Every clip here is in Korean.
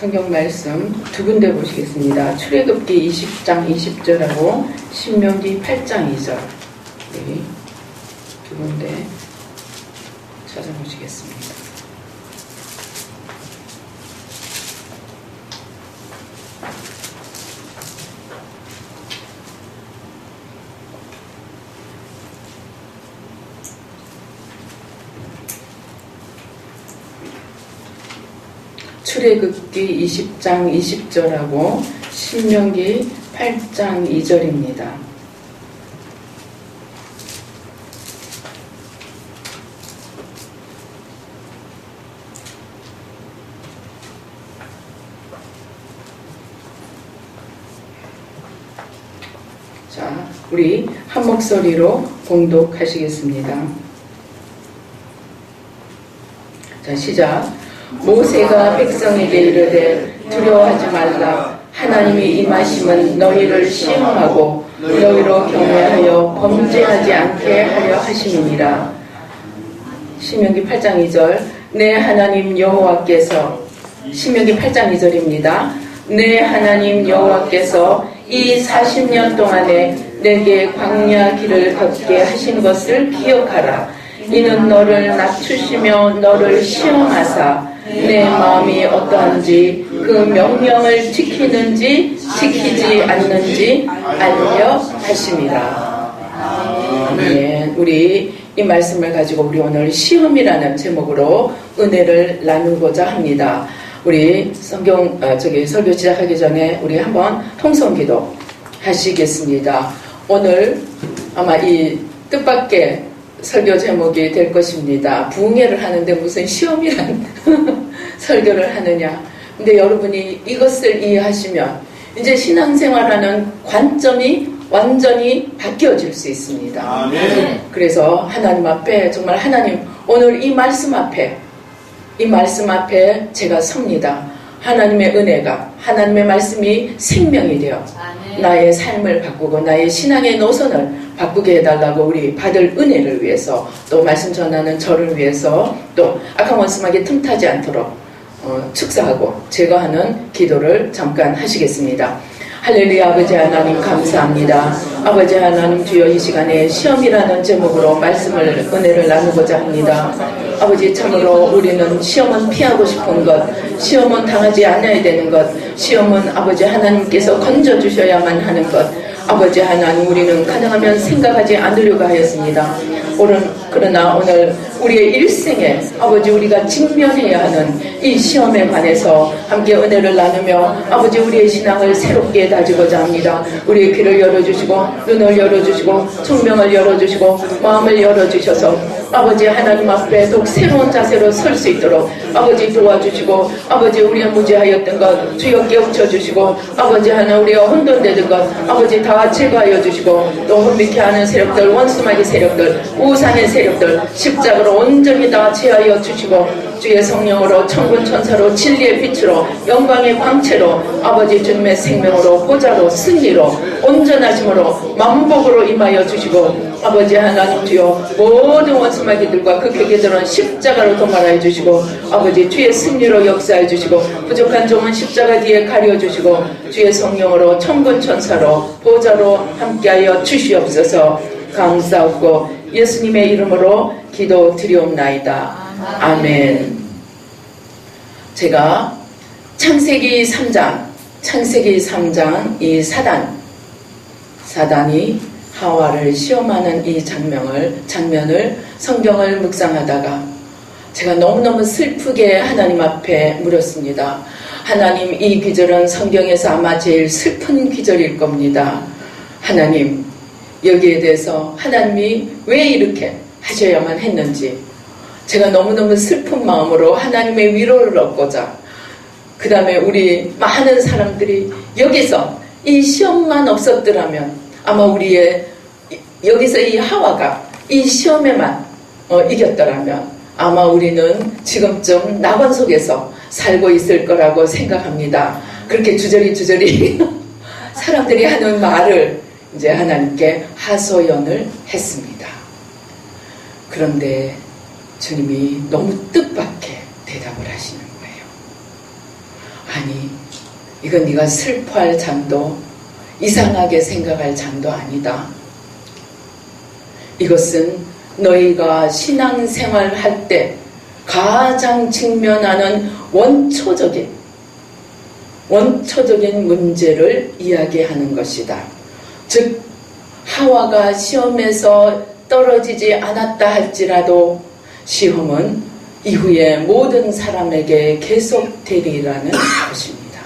성경 말씀 두 군데 보시겠습니다. 출애굽기 20장 20절하고 신명기 8장 2절 두 군데 찾아보시겠습니다. 출애굽기 20장 20절하고 신명기 8장 2절입니다. 자, 우리 한 목소리로 봉독하시겠습니다. 자, 시작. 모세가 백성에게 이르되 두려워하지 말라. 하나님이 임하심은 너희를 시험하고 너희로 경외하여 범죄하지 않게 하려 하심이니라. 신명기 8장 2절. 내 하나님 여호와께서, 신명기 8장 2절입니다. 내 하나님 여호와께서 이 40년 동안에 내게 광야 길을 걷게 하신 것을 기억하라. 이는 너를 낮추시며 너를 시험하사 내 마음이 어떠한지 그 명령을 지키는지 지키지 않는지 알려 하심이라. 아멘. 우리 이 말씀을 가지고 우리 오늘 시험이라는 제목으로 은혜를 나누고자 합니다. 우리 설교 시작하기 전에 우리 한번 통성기도 하시겠습니다. 오늘 아마 이 뜻밖의 설교 제목이 될 것입니다. 부흥회를 하는데 무슨 시험이란 설교를 하느냐. 근데 여러분이 이것을 이해하시면 이제 신앙생활하는 관점이 완전히 바뀌어질 수 있습니다. 아멘. 그래서 하나님 앞에 정말 하나님 오늘 이 말씀 앞에 제가 섭니다. 하나님의 은혜가, 하나님의 말씀이 생명이 되어 나의 삶을 바꾸고 나의 신앙의 노선을 바꾸게 해달라고 우리 받을 은혜를 위해서, 또 말씀 전하는 저를 위해서, 또 악한 원수막에 틈타지 않도록 축사하고 제거하는 기도를 잠깐 하시겠습니다. 할렐루야. 아버지 하나님 감사합니다. 아버지 하나님 주여 이 시간에 시험이라는 제목으로 말씀을 은혜를 나누고자 합니다. 아버지 참으로 우리는 시험은 피하고 싶은 것, 시험은 당하지 않아야 되는 것, 시험은 아버지 하나님께서 건져주셔야만 하는 것, 아버지 하나님 우리는 가능하면 생각하지 않으려고 하였습니다. 그러나 오늘 우리의 일생에 아버지 우리가 직면해야 하는 이 시험에 관해서 함께 은혜를 나누며 아버지 우리의 신앙을 새롭게 다지고자 합니다. 우리의 귀를 열어주시고 눈을 열어주시고 총명을 열어주시고 마음을 열어주셔서 아버지 하나님 앞에 더욱 새로운 자세로 설 수 있도록 아버지 도와주시고, 아버지 우리가 무지하였던 것 주여 깨우쳐 주시고, 아버지 하나님 우리가 혼돈되던 것 아버지 다 제거하여 주시고, 또 혼미케 하는 세력들, 원수마귀 세력들, 우상의 세력들 십자가로 온전히 다 제하여 주시고, 주의 성령으로 천군 천사로 진리의 빛으로 영광의 광채로 아버지 주님의 생명으로 보좌로 승리로 온전하심으로 만복으로 임하여 주시고, 아버지 하나님 주여 모든 원수마귀들과 극해들은 십자가로 도말하여 주시고, 아버지 주의 승리로 역사해 주시고, 부족한 종은 십자가 뒤에 가려 주시고, 주의 성령으로 천군 천사로 보좌로 함께하여 주시옵소서. 감사하고 예수님의 이름으로 기도 드리옵나이다. 아멘. 제가 창세기 3장 이 사단이 하와를 시험하는 이 장면을 성경을 묵상하다가 제가 너무너무 슬프게 하나님 앞에 물었습니다. 하나님, 이 귀절은 성경에서 아마 제일 슬픈 귀절일 겁니다. 하나님, 여기에 대해서 하나님이 왜 이렇게 하셔야만 했는지 제가 너무너무 슬픈 마음으로 하나님의 위로를 얻고자, 그 다음에 우리 많은 사람들이 여기서 이 시험만 없었더라면 아마 우리의 여기서 이 하와가 이 시험에만 이겼더라면 아마 우리는 지금쯤 낙원 속에서 살고 있을 거라고 생각합니다. 그렇게 주저리 사람들이 하는 말을 이제 하나님께 하소연을 했습니다. 그런데 주님이 너무 뜻밖의 대답을 하시는 거예요. 아니, 이건 네가 슬퍼할 장도, 이상하게 생각할 장도 아니다. 이것은 너희가 신앙생활 할 때 가장 직면하는 원초적인 문제를 이야기하는 것이다. 즉, 하와가 시험에서 떨어지지 않았다 할지라도 시험은 이후에 모든 사람에게 계속되리라는 것입니다.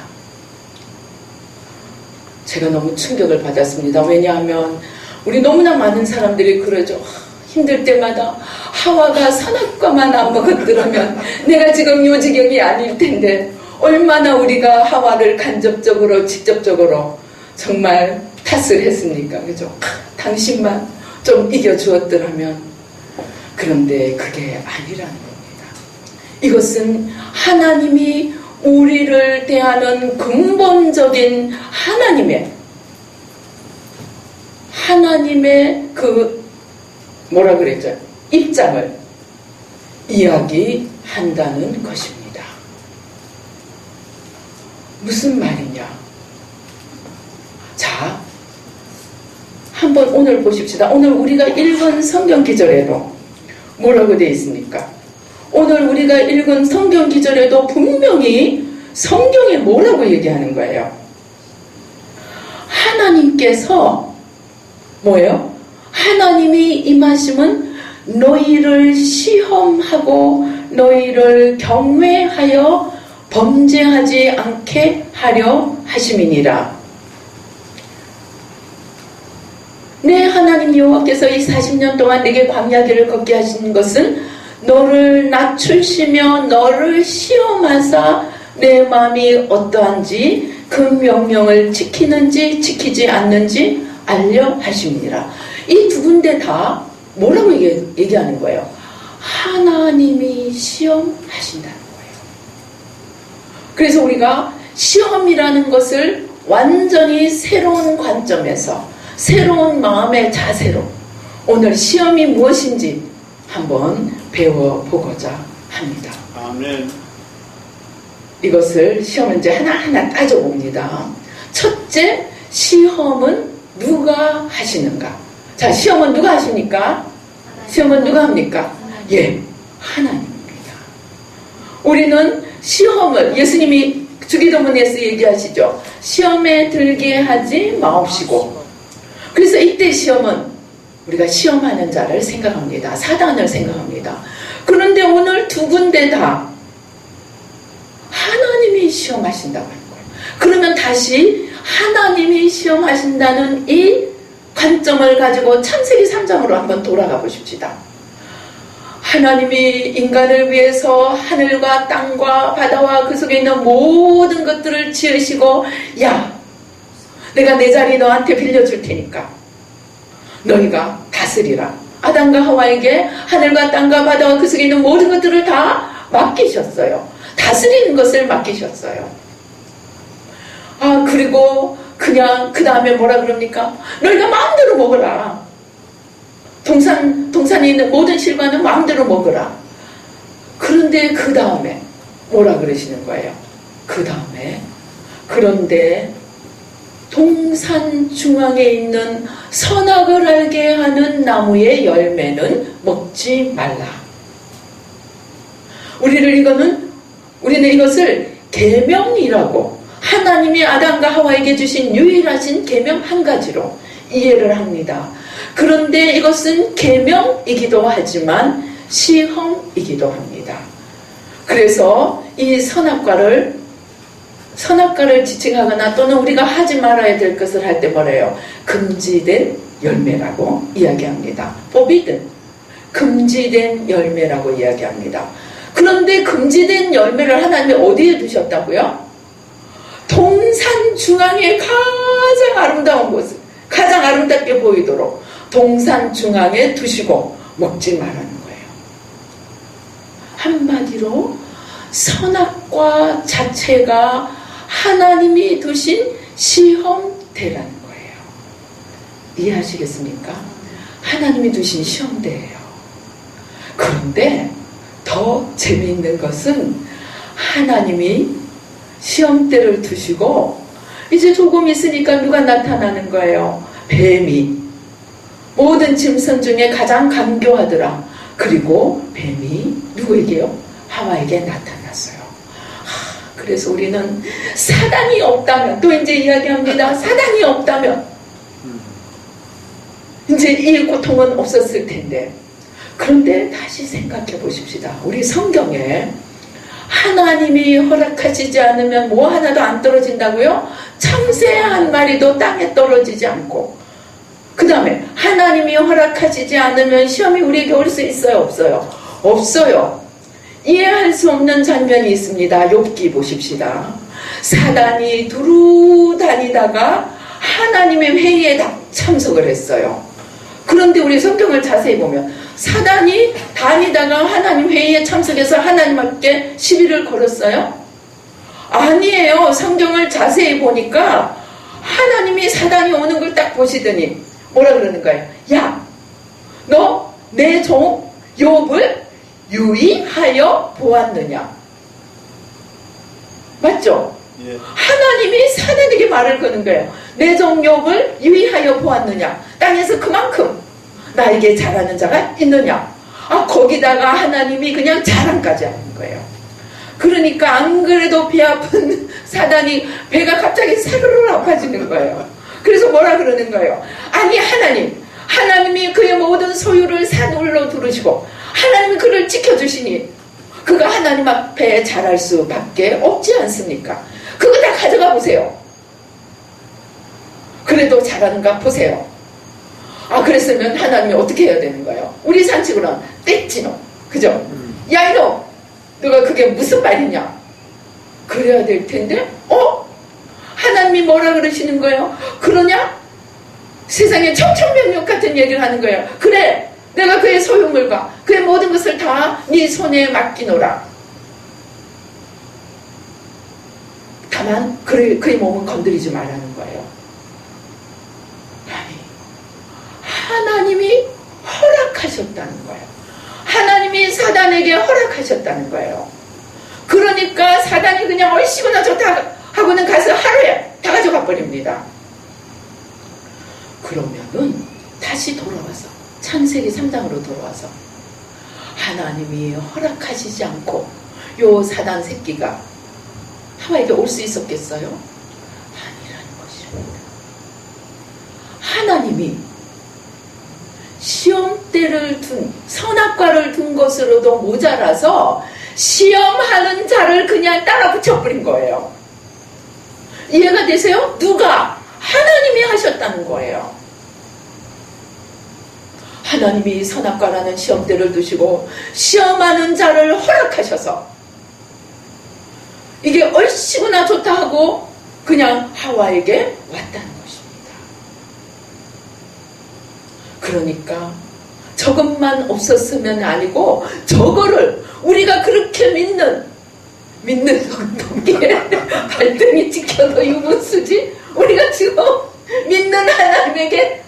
제가 너무 충격을 받았습니다. 왜냐하면 우리 너무나 많은 사람들이 그러죠. 힘들 때마다 하와가 선악과만 안 먹었더라면 내가 지금 요 지경이 아닐 텐데, 얼마나 우리가 하와를 간접적으로 직접적으로 정말 탓을 했습니까? 그죠? 당신만 좀 이겨주었더라면. 그런데 그게 아니라는 겁니다. 이것은 하나님이 우리를 대하는 근본적인 하나님의 그 뭐라 그랬죠? 입장을 이야기한다는 것입니다. 무슨 말이냐? 자, 한번 오늘 보십시다. 오늘 우리가 읽은 성경 기절에도 뭐라고 되어 있습니까? 오늘 우리가 읽은 성경 기절에도 분명히 성경에 뭐라고 얘기하는 거예요? 하나님께서 뭐예요? 하나님이 임하심은 너희를 시험하고 너희를 경외하여 범죄하지 않게 하려 하심이니라. 내 하나님 여호와께서 이 40년 동안 내게 광야길을 걷게 하신 것은 너를 낮추시며 너를 시험하사 내 마음이 어떠한지 그 명령을 지키는지 지키지 않는지 알려 하심이니라. 이 두 군데 다 뭐라고 얘기하는 거예요? 하나님이 시험하신다는 거예요. 그래서 우리가 시험이라는 것을 완전히 새로운 관점에서 새로운 마음의 자세로 오늘 시험이 무엇인지 한번 배워보고자 합니다. 아멘. 이것을 시험 문제 하나하나 따져봅니다. 첫째, 시험은 누가 하시는가? 자, 시험은 누가 하십니까? 시험은 누가 합니까? 예, 하나님입니다. 우리는 시험을 예수님이 주기도문에서 얘기하시죠. 시험에 들게 하지 마옵시고. 그래서 이때 시험은 우리가 시험하는 자를 생각합니다. 사단을 생각합니다. 그런데 오늘 두 군데 다 하나님이 시험하신다고 하는 거예요. 그러면 다시 하나님이 시험하신다는 이 관점을 가지고 창세기 3장으로 한번 돌아가 보십시다. 하나님이 인간을 위해서 하늘과 땅과 바다와 그 속에 있는 모든 것들을 지으시고, 야, 내가 내 자리 너한테 빌려줄 테니까 너희가 다스리라. 아담과 하와에게 하늘과 땅과 바다와 그 속에 있는 모든 것들을 다 맡기셨어요. 다스리는 것을 맡기셨어요. 아, 그리고 그냥 그 다음에 뭐라 그럽니까? 너희가 마음대로 먹어라. 동산에 있는 모든 실과는 마음대로 먹어라. 그런데 그 다음에 뭐라 그러시는 거예요? 그 다음에 그런데 동산 중앙에 있는 선악을 알게 하는 나무의 열매는 먹지 말라. 우리는 이것을 계명이라고, 하나님이 아담과 하와에게 주신 유일하신 계명 한 가지로 이해를 합니다. 그런데 이것은 계명이기도 하지만 시험이기도 합니다. 그래서 이 선악과를 지칭하거나 또는 우리가 하지 말아야 될 것을 할 때 뭐래요? 금지된 열매라고 이야기합니다. forbidden, 금지된 열매라고 이야기합니다. 그런데 금지된 열매를 하나님이 어디에 두셨다고요? 동산 중앙에 가장 아름다운 곳을, 가장 아름답게 보이도록 동산 중앙에 두시고 먹지 말라는 거예요. 한마디로 선악과 자체가 하나님이 두신 시험대라는 거예요. 이해하시겠습니까? 하나님이 두신 시험대예요. 그런데 더 재미있는 것은 하나님이 시험대를 두시고 이제 조금 있으니까 누가 나타나는 거예요? 뱀이. 모든 짐승 중에 가장 간교하더라. 그리고 뱀이 누구에게요? 하와에게 나타났어요. 그래서 우리는 사단이 없다면, 또 이제 이야기합니다. 사단이 없다면 이제 이 고통은 없었을 텐데. 그런데 다시 생각해 보십시다. 우리 성경에 하나님이 허락하시지 않으면 뭐 하나도 안 떨어진다고요? 참새 한 마리도 땅에 떨어지지 않고, 그 다음에 하나님이 허락하시지 않으면 시험이 우리에게 올 수 있어요? 없어요? 없어요. 이해할 수 없는 장면이 있습니다. 욥기 보십시다. 사단이 두루 다니다가 하나님의 회의에 참석을 했어요. 그런데 우리 성경을 자세히 보면 사단이 다니다가 하나님 회의에 참석해서 하나님께 시비를 걸었어요? 아니에요. 성경을 자세히 보니까 하나님이 사단이 오는 걸 딱 보시더니 뭐라 그러는 거예요? 야, 너 내 종 욥을 유의하여 보았느냐? 맞죠? 예. 하나님이 사단에게 말을 거는 거예요. 내 종 욥을 유의하여 보았느냐? 땅에서 그만큼 나에게 잘하는 자가 있느냐? 거기다가 하나님이 그냥 자랑까지 하는 거예요. 그러니까 안 그래도 배 아픈 사단이 배가 갑자기 사르르 아파지는 거예요. 그래서 뭐라 그러는 거예요? 아니 하나님이 그의 모든 소유를 산 위로 두르시고 하나님이 그를 지켜주시니 그가 하나님 앞에 잘할 수밖에 없지 않습니까? 그거 다 가져가 보세요. 그래도 잘하는가 보세요. 그랬으면 하나님이 어떻게 해야 되는 거예요? 우리 상식으로는 떼찌노, 그죠? 야 이놈, 너가 그게 무슨 말이냐? 그래야 될 텐데 하나님이 뭐라 그러시는 거예요? 그러냐? 세상에 청천벽력 같은 얘기를 하는 거예요. 그래, 내가 그의 소유물과 그의 모든 것을 다 네 손에 맡기노라. 다만 그의 몸은 건드리지 말라는 거예요. 아니, 하나님이 허락하셨다는 거예요. 하나님이 사단에게 허락하셨다는 거예요. 그러니까 사단이 그냥 얼씨구나 좋다 하고는 가서 하루에 다 가져가 버립니다. 그러면은 다시 돌아와서 창세기 3장으로 돌아와서 하나님이 허락하시지 않고 요 사단 새끼가 하와에게 올 수 있었겠어요? 아니라는 것입니다. 하나님이 시험대를 둔, 선악과를 둔 것으로도 모자라서 시험하는 자를 그냥 따라 붙여버린 거예요. 이해가 되세요? 누가? 하나님이 하셨다는 거예요. 하나님이 선악과라는 시험대를 두시고 시험하는 자를 허락하셔서 이게 얼씨구나 좋다 하고 그냥 하와에게 왔다는 것입니다. 그러니까 저것만 없었으면 아니고 저거를 우리가 그렇게 믿는 놈께 발등이 찍혀도 유분수지, 우리가 지금 믿는 하나님에게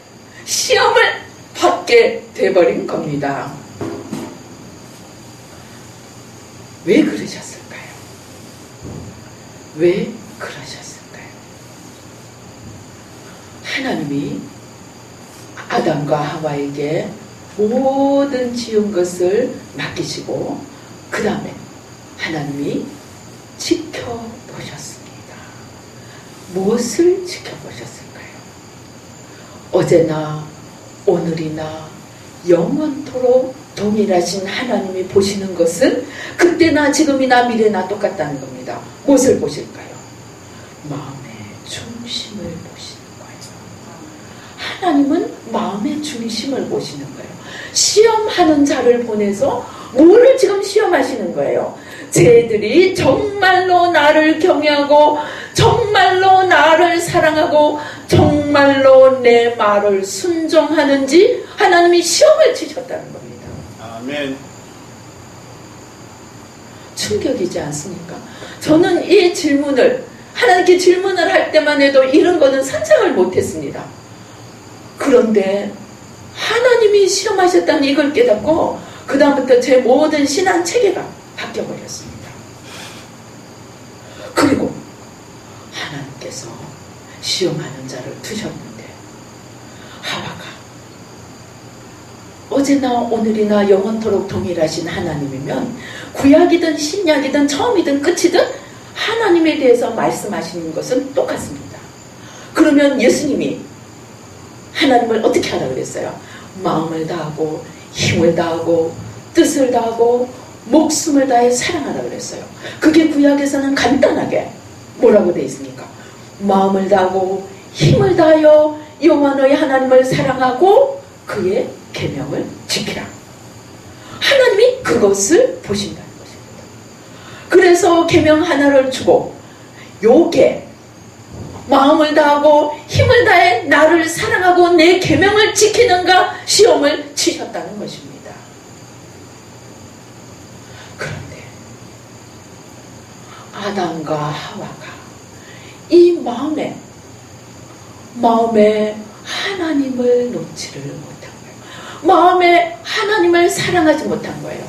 시험을 받게 돼버린 겁니다. 왜 그러셨을까요? 왜 그러셨을까요? 하나님이 아담과 하와에게 모든 지은 것을 맡기시고 그 다음에 하나님이 지켜보셨습니다. 무엇을 지켜보셨을까요? 어제나 오늘이나 영원토록 동일하신 하나님이 보시는 것은 그때나 지금이나 미래나 똑같다는 겁니다. 무엇을 보실까요? 마음의 중심을 보시는 거예요. 하나님은 마음의 중심을 보시는 거예요. 시험하는 자를 보내서 뭐를 지금 시험하시는 거예요? 쟤들이 정말로 나를 경외하고 정말로 나를 사랑하고 정말로 내 말을 순종하는지 하나님이 시험을 치셨다는 겁니다. 아멘. 충격이지 않습니까? 저는 이 질문을 하나님께 질문을 할 때만 해도 이런 거는 상상을 못했습니다. 그런데 하나님이 시험하셨다는 이걸 깨닫고 그 다음부터 제 모든 신앙 체계가 바뀌어버렸습니다. 그리고 하나님께서 시험하는 자를 두셨는데 하와가 어제나 오늘이나 영원토록 동일하신 하나님이면 구약이든 신약이든 처음이든 끝이든 하나님에 대해서 말씀하시는 것은 똑같습니다. 그러면 예수님이 하나님을 어떻게 하라 그랬어요? 마음을 다하고 힘을 다하고 뜻을 다하고 목숨을 다해 사랑하라 그랬어요. 그게 구약에서는 간단하게 뭐라고 되어 있습니까? 마음을 다하고 힘을 다하여 여호와 너의 하나님을 사랑하고 그의 계명을 지키라. 하나님이 그것을 보신다는 것입니다. 그래서 계명 하나를 주고 요게 마음을 다하고 힘을 다해 나를 사랑하고 내 계명을 지키는가 시험을 치셨다는 것입니다. 그런데 아담과 하와가 이 마음에 하나님을 놓지를 못한 거예요. 마음에 하나님을 사랑하지 못한 거예요.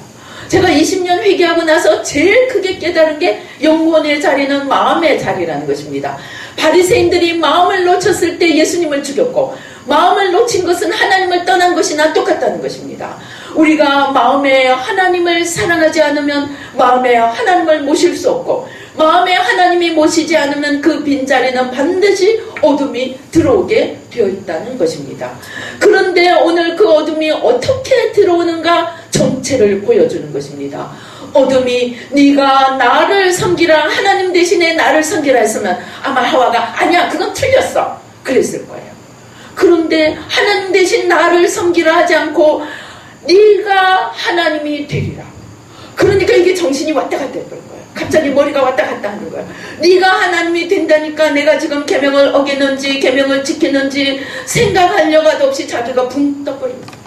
제가 20년 회개하고 나서 제일 크게 깨달은 게 영혼의 자리는 마음의 자리라는 것입니다. 바리새인들이 마음을 놓쳤을 때 예수님을 죽였고 마음을 놓친 것은 하나님을 떠난 것이나 똑같다는 것입니다. 우리가 마음에 하나님을 사랑하지 않으면 마음에 하나님을 모실 수 없고 마음에 하나님이 모시지 않으면 그 빈자리는 반드시 어둠이 들어오게 되어 있다는 것입니다. 그런데 오늘 그 어둠이 어떻게 들어오는가 정체를 보여주는 것입니다. 어둠이 네가 나를 섬기라 하나님 대신에 나를 섬기라 했으면 아마 하와가 아니야 그건 틀렸어 그랬을 거예요. 그런데 하나님 대신 나를 섬기라 하지 않고 네가 하나님이 되리라. 그러니까 이게 정신이 왔다 갔다 했던 거예요. 갑자기 머리가 왔다 갔다 하는 거예요. 네가 하나님이 된다니까 내가 지금 계명을 어기는지 계명을 지키는지 생각할 여가도 없이 자기가 붕 떠버린 거예요.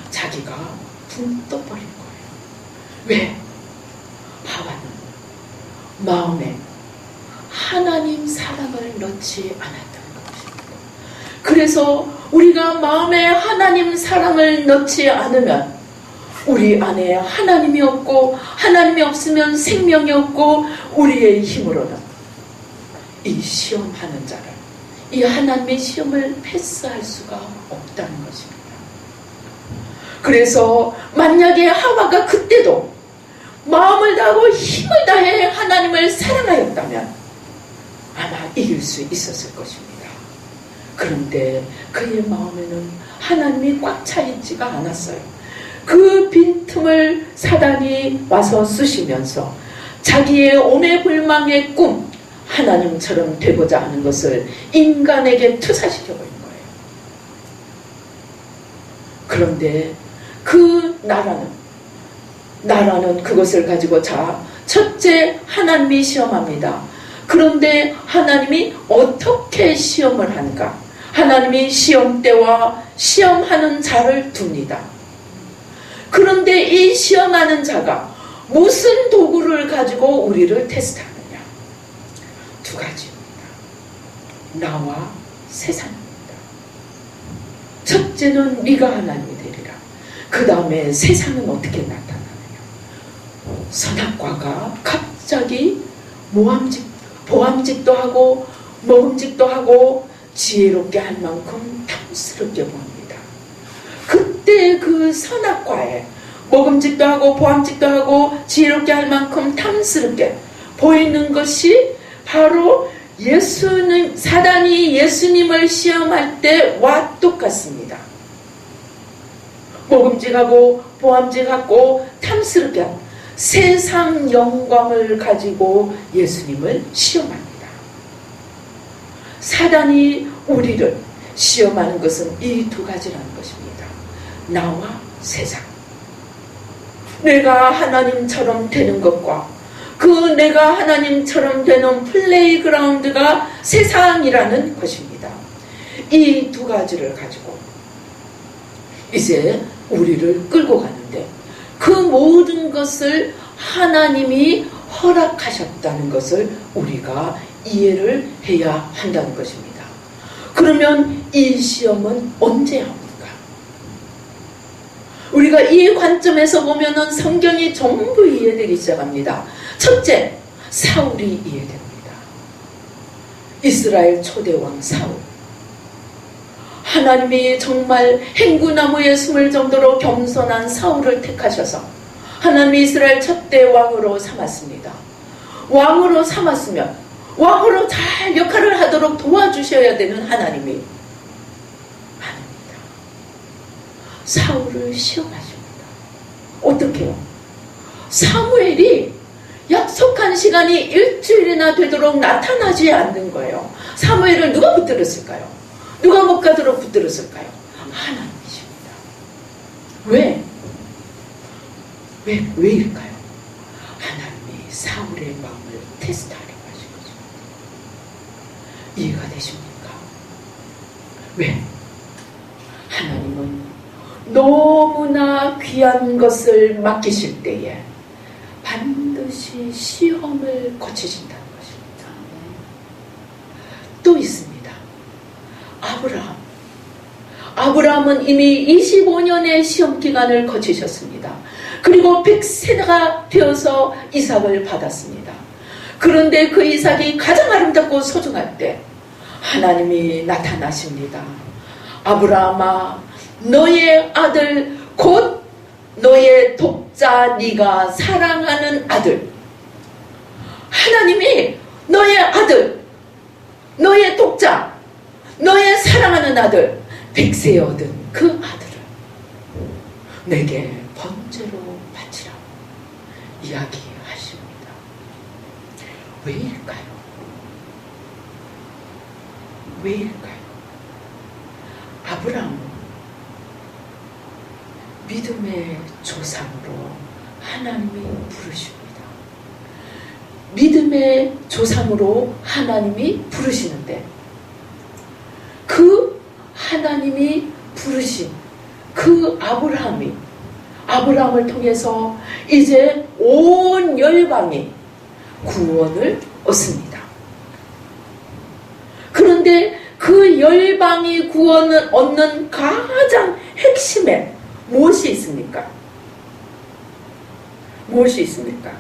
자기가 붕 떠버린 거예요. 왜? 하와는 마음에 하나님 사랑을 넣지 않았다는 것입니다. 그래서 우리가 마음에 하나님 사랑을 넣지 않으면 우리 안에 하나님이 없고 하나님이 없으면 생명이 없고 우리의 힘으로는 이 시험하는 자를 이 하나님의 시험을 패스할 수가 없다는 것입니다. 그래서 만약에 하와가 그때도 마음을 다하고 힘을 다해 하나님을 사랑하였다면 아마 이길 수 있었을 것입니다. 그런데 그의 마음에는 하나님이 꽉 차 있지가 않았어요. 그 빈틈을 사단이 와서 쑤시면서 자기의 오매불망의 꿈 하나님처럼 되고자 하는 것을 인간에게 투사시켜버린 거예요. 그런데 그 나라는 그것을 가지고 자 첫째 하나님이 시험합니다. 그런데 하나님이 어떻게 시험을 하는가? 하나님이 시험대와 시험하는 자를 둡니다. 그런데 이 시험하는 자가 무슨 도구를 가지고 우리를 테스트하느냐? 두 가지입니다. 나와 세상입니다. 첫째는 네가 하나님이 되리라. 그 다음에 세상은 어떻게 나타나느냐? 선악과가 갑자기 보암직도 하고 먹음직도 하고 지혜롭게 할 만큼 탐스럽게 보입니다. 그때 그 선악과에 먹음직도 하고 보암직도 하고 지혜롭게 할 만큼 탐스럽게 보이는 것이 바로 사단이 예수님을 시험할 때와 똑같습니다. 먹음직하고 보암직하고 탐스럽게 하고 세상 영광을 가지고 예수님을 시험합니다. 사단이 우리를 시험하는 것은 이 두 가지라는 것입니다. 나와 세상. 내가 하나님처럼 되는 것과 그 내가 하나님처럼 되는 플레이그라운드가 세상이라는 것입니다. 이 두 가지를 가지고 이제 우리를 끌고 가는데 그 모든 것을 하나님이 허락하셨다는 것을 우리가 이해를 해야 한다는 것입니다. 그러면 이 시험은 언제 합니까? 우리가 이 관점에서 보면은 성경이 전부 이해되기 시작합니다. 첫째, 사울이 이해됩니다. 이스라엘 초대왕 사울. 하나님이 정말 행구나무에 숨을 정도로 겸손한 사울을 택하셔서 하나님이 이스라엘 첫대 왕으로 삼았습니다. 왕으로 삼았으면 왕으로 잘 역할을 하도록 도와주셔야 되는 하나님이 아닙니다. 사울을 시험하십니다. 어떻게요? 사무엘이 약속한 시간이 일주일이나 되도록 나타나지 않는 거예요. 사무엘을 누가 붙들었을까요? 누가 못 가도록 붙들었을까요? 하나님이십니다. 왜? 왜일까요? 하나님이 사울의 마음을 테스트하려고 하신 거죠. 이해가 되십니까? 왜? 하나님은 너무나 귀한 것을 맡기실 때에 반드시 시험을 거치신다는 것입니다. 또 있습니다. 아브라함은 이미 25년의 시험 기간을 거치셨습니다. 그리고 100세가 되어서 이삭을 받았습니다. 그런데 그 이삭이 가장 아름답고 소중할 때 하나님이 나타나십니다. 아브라함아, 너의 아들 곧 너의 독자 네가 사랑하는 아들, 하나님이 너의 아들, 너의 독자, 너의 사랑하는 아들, 100세에 얻은 그 아들을 내게 번제로 바치라고 이야기하십니다. 왜일까요? 왜일까요? 아브라함은 믿음의 조상으로 하나님이 부르십니다. 믿음의 조상으로 하나님이 부르시는데 그 하나님이 부르신 그 아브라함을 통해서 이제 온 열방이 구원을 얻습니다. 그런데 그 열방이 구원을 얻는 가장 핵심에 무엇이 있습니까? 무엇이 있습니까?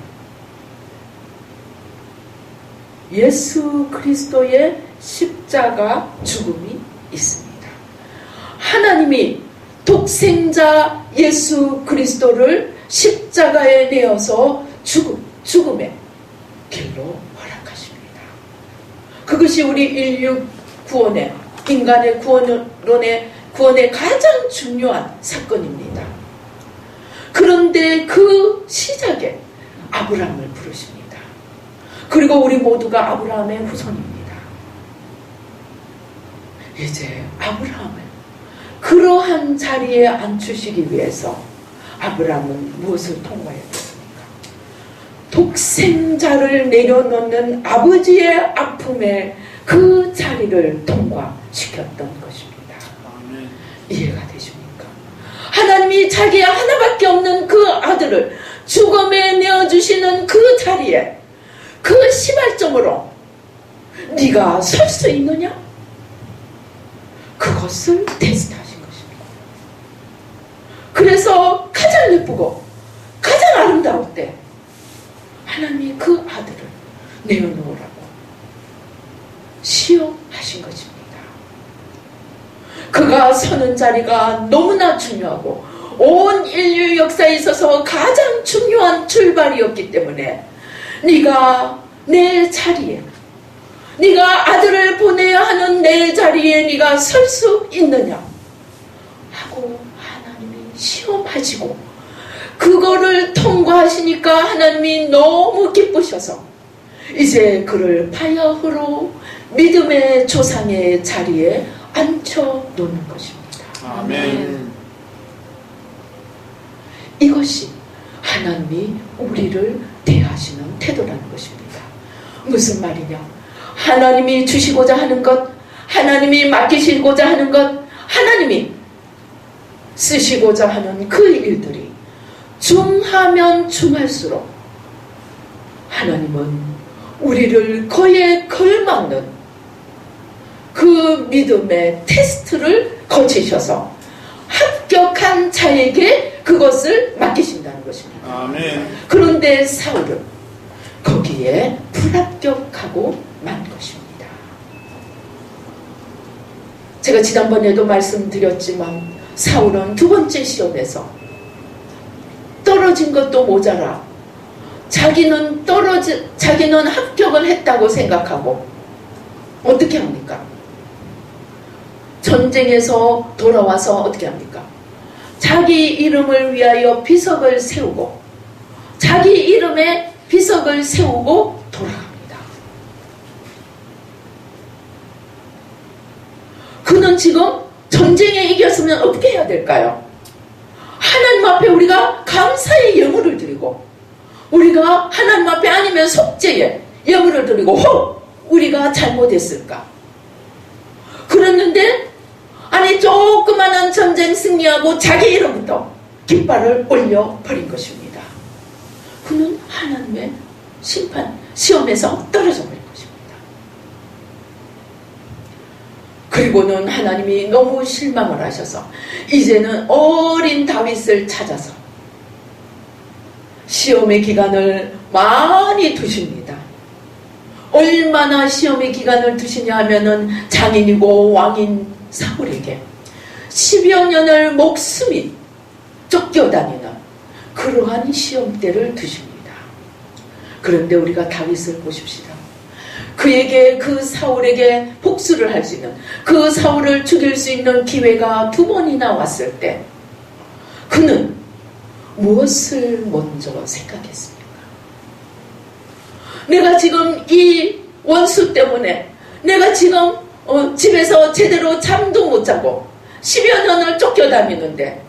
예수 그리스도의 십자가 죽음이 있습니다. 하나님이 독생자 예수 그리스도를 십자가에 내어서 죽음의 길로 허락하십니다. 그것이 우리 인류 구원의, 인간의 구원의 가장 중요한 사건입니다. 그런데 그 시작에 아브라함을 부르십니다. 그리고 우리 모두가 아브라함의 후손입니다. 이제 아브라함을 그러한 자리에 앉히시기 위해서 아브라함은 무엇을 통과했습니까? 독생자를 내려놓는 아버지의 아픔의 그 자리를 통과시켰던 것입니다. 이해가 되십니까? 하나님이 자기의 하나밖에 없는 그 아들을 죽음에 내어주시는 그 자리에 그 시발점으로 네가 설 수 있느냐? 그것을 테스트하신 것입니다. 그래서 가장 예쁘고 가장 아름다울 때 하나님이 그 아들을 내어놓으라고 시험하신 것입니다. 그가 서는 자리가 너무나 중요하고 온 인류 역사에 있어서 가장 중요한 출발이었기 때문에 네가 내 자리에, 네가 아들을 보내야 하는 내 자리에 네가 설 수 있느냐 하고 하나님이 시험하시고 그거를 통과하시니까 하나님이 너무 기쁘셔서 이제 그를 바야흐로 믿음의 조상의 자리에 앉혀놓는 것입니다. 아멘. 이것이 하나님이 우리를 대하시는 태도라는 것입니다. 무슨 말이냐? 하나님이 주시고자 하는 것, 하나님이 맡기시고자 하는 것, 하나님이 쓰시고자 하는 그 일들이 중하면 중할수록 하나님은 우리를 거기에 걸맞는 그 믿음의 테스트를 거치셔서 합격한 자에게 그것을 맡기신다는 것입니다. 아멘. 그런데 사울은 거기에 불합격하고 만 것입니다. 제가 지난번에도 말씀드렸지만 사울은 두 번째 시험에서 떨어진 것도 모자라 자기는 합격을 했다고 생각하고 어떻게 합니까? 전쟁에서 돌아와서 어떻게 합니까? 자기 이름을 위하여 비석을 세우고 자기 이름에 비석을 세우고 돌아갑니다. 그는 지금 전쟁에 이겼으면 어떻게 해야 될까요? 하나님 앞에 우리가 감사의 예물을 드리고 우리가 하나님 앞에 아니면 속죄의 예물을 드리고 혹 우리가 잘못했을까? 그랬는데 아니 조그만한 전쟁 승리하고 자기 이름부터 깃발을 올려버린 것입니다. 그는 하나님의 시험에서 떨어져 버린 것입니다. 그리고는 하나님이 너무 실망을 하셔서 이제는 어린 다윗을 찾아서 시험의 기간을 많이 두십니다. 얼마나 시험의 기간을 두시냐 하면은 장인이고 왕인 사울에게 10여 년을 목숨이 쫓겨다니는 그러한 시험대를 두십니다. 그런데 우리가 다윗을 보십시다. 그에게 그 사울에게 복수를 할 수 있는 그 사울을 죽일 수 있는 기회가 두 번이나 왔을 때 그는 무엇을 먼저 생각했습니까? 내가 지금 이 원수 때문에 내가 지금 집에서 제대로 잠도 못 자고 10여 년을 쫓겨다니는데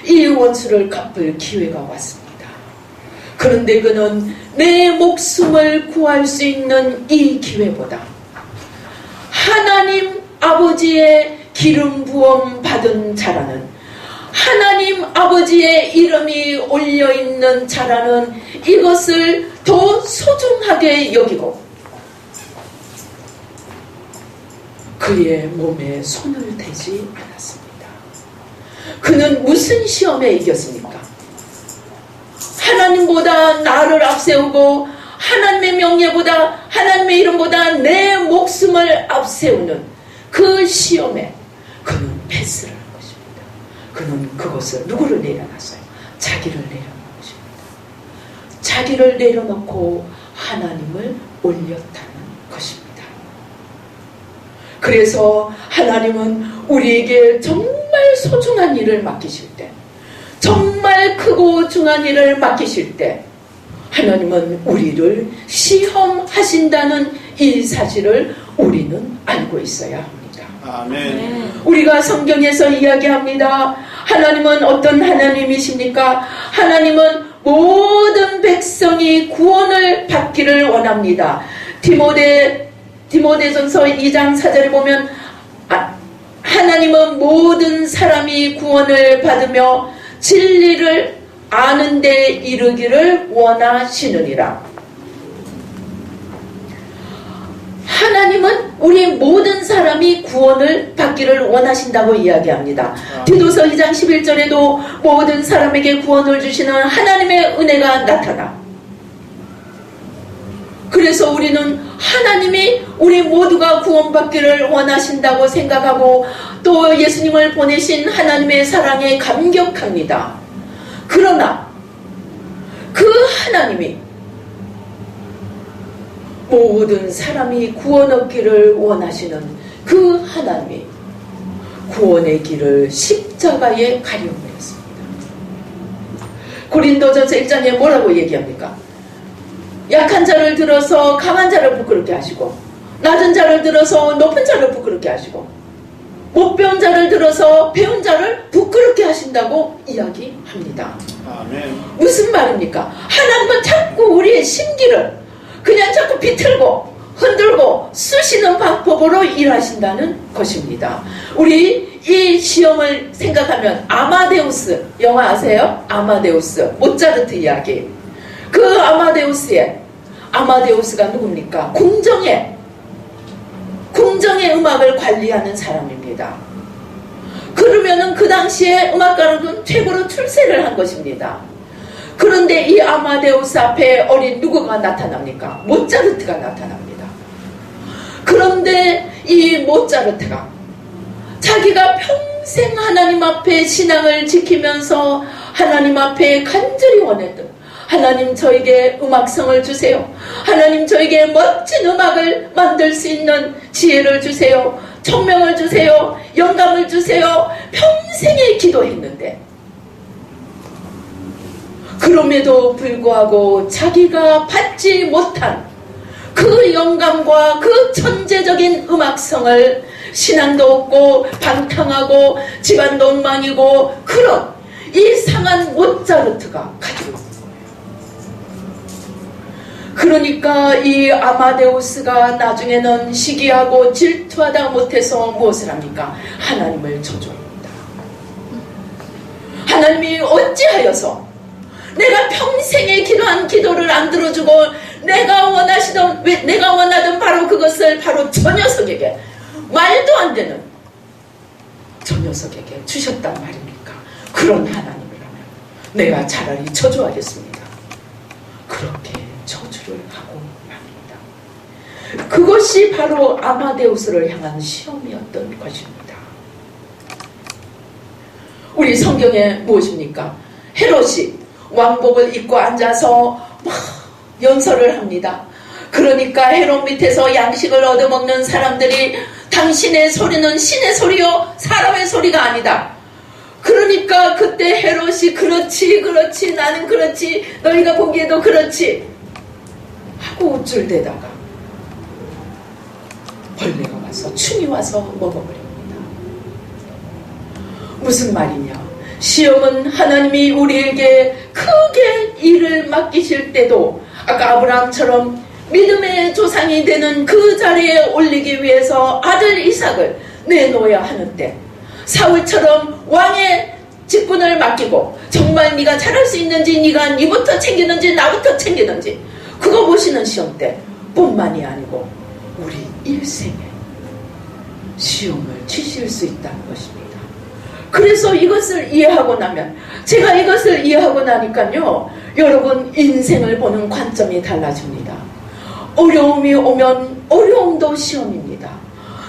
이 원수를 갚을 기회가 왔습니다. 그런데 그는 내 목숨을 구할 수 있는 이 기회보다 하나님 아버지의 기름 부음 받은 자라는 하나님 아버지의 이름이 올려있는 자라는 이것을 더 소중하게 여기고 그의 몸에 손을 대지 않았습니다. 그는 무슨 시험에 이겼습니까? 하나님보다 나를 앞세우고 하나님의 명예보다 하나님의 이름보다 내 목숨을 앞세우는 그 시험에 그는 패스를 한 것입니다. 그는 그것을 누구를 내려놨어요? 자기를 내려놓은 것입니다. 자기를 내려놓고 하나님을 올렸다는 것입니다. 그래서 하나님은 우리에게 정말 소중한 일을 맡기실 때 정말 크고 중한 일을 맡기실 때 하나님은 우리를 시험하신다는 이 사실을 우리는 알고 있어야 합니다. 아멘. 우리가 성경에서 이야기합니다. 하나님은 어떤 하나님이십니까? 하나님은 모든 백성이 구원을 받기를 원합니다. 디모데전서 2장 4절에 보면 하나님은 모든 사람이 구원을 받으며 진리를 아는 데 이르기를 원하시느니라. 하나님은 우리 모든 사람이 구원을 받기를 원하신다고 이야기합니다. 디도서 2장 11절에도 모든 사람에게 구원을 주시는 하나님의 은혜가 나타나. 그래서 우리는 하나님이 우리 모두가 구원받기를 원하신다고 생각하고 또 예수님을 보내신 하나님의 사랑에 감격합니다. 그러나 그 하나님이 모든 사람이 구원 얻기를 원하시는 그 하나님이 구원의 길을 십자가에 가려버렸습니다. 고린도전서 1장에 뭐라고 얘기합니까? 약한 자를 들어서 강한 자를 부끄럽게 하시고 낮은 자를 들어서 높은 자를 부끄럽게 하시고 못 배운 자를 들어서 배운 자를 부끄럽게 하신다고 이야기합니다. 아멘. 무슨 말입니까? 하나님은 자꾸 우리의 심기를 그냥 자꾸 비틀고 흔들고 쑤시는 방법으로 일하신다는 것입니다. 우리 이 시험을 생각하면 아마데우스 영화 아세요? 아마데우스 모차르트 이야기. 그 아마데우스가 누굽니까? 궁정의 음악을 관리하는 사람입니다. 그러면은 그 당시에 음악가로는 최고로 출세를 한 것입니다. 그런데 이 아마데우스 앞에 어린 누구가 나타납니까? 모차르트가 나타납니다. 그런데 이 모차르트가 자기가 평생 하나님 앞에 신앙을 지키면서 하나님 앞에 간절히 원했던, 하나님 저에게 음악성을 주세요. 하나님 저에게 멋진 음악을 만들 수 있는 지혜를 주세요. 총명을 주세요. 영감을 주세요. 평생에 기도했는데 그럼에도 불구하고 자기가 받지 못한 그 영감과 그 천재적인 음악성을 신앙도 없고 방탕하고 집안도 엉망이고 그런 이상한 모차르트가 가지고 있는 거예요. 그러니까 이 아마데우스가 나중에는 시기하고 질투하다 못해서 무엇을 합니까? 하나님을 저주합니다. 하나님이 어찌하여서 내가 평생에 기도한 기도를 안 들어주고 내가 원하던 바로 그것을 바로 저 녀석에게, 말도 안 되는 저 녀석에게 주셨단 말입니까? 그런 하나님이라면 내가 차라리 저주하겠습니다. 그렇게 저주를 하고 맙니다. 그것이 바로 아마데우스를 향한 시험이었던 것입니다. 우리 성경에 무엇입니까? 헤롯이 왕복을 입고 앉아서 막 연설을 합니다. 그러니까 헤롯 밑에서 양식을 얻어먹는 사람들이 당신의 소리는 신의 소리요 사람의 소리가 아니다. 그러니까 그때 헤롯이 그렇지 나는 그렇지 너희가 보기에도 그렇지 하고 우쭐대다가 벌레가 와서 충이 와서 먹어버립니다. 무슨 말이냐? 시험은 하나님이 우리에게 크게 일을 맡기실 때도 아까 아브라함처럼 믿음의 조상이 되는 그 자리에 올리기 위해서 아들 이삭을 내놓아야 하는데, 사울처럼 왕의 직분을 맡기고 정말 네가 잘할 수 있는지, 네가 니부터 챙기는지 나부터 챙기는지 그거 보시는 시험 때 뿐만이 아니고 우리 일생에 시험을 치실 수 있다는 것입니다. 그래서 이것을 이해하고 나면, 제가 이것을 이해하고 나니까요, 여러분 인생을 보는 관점이 달라집니다. 어려움이 오면 어려움도 시험입니다.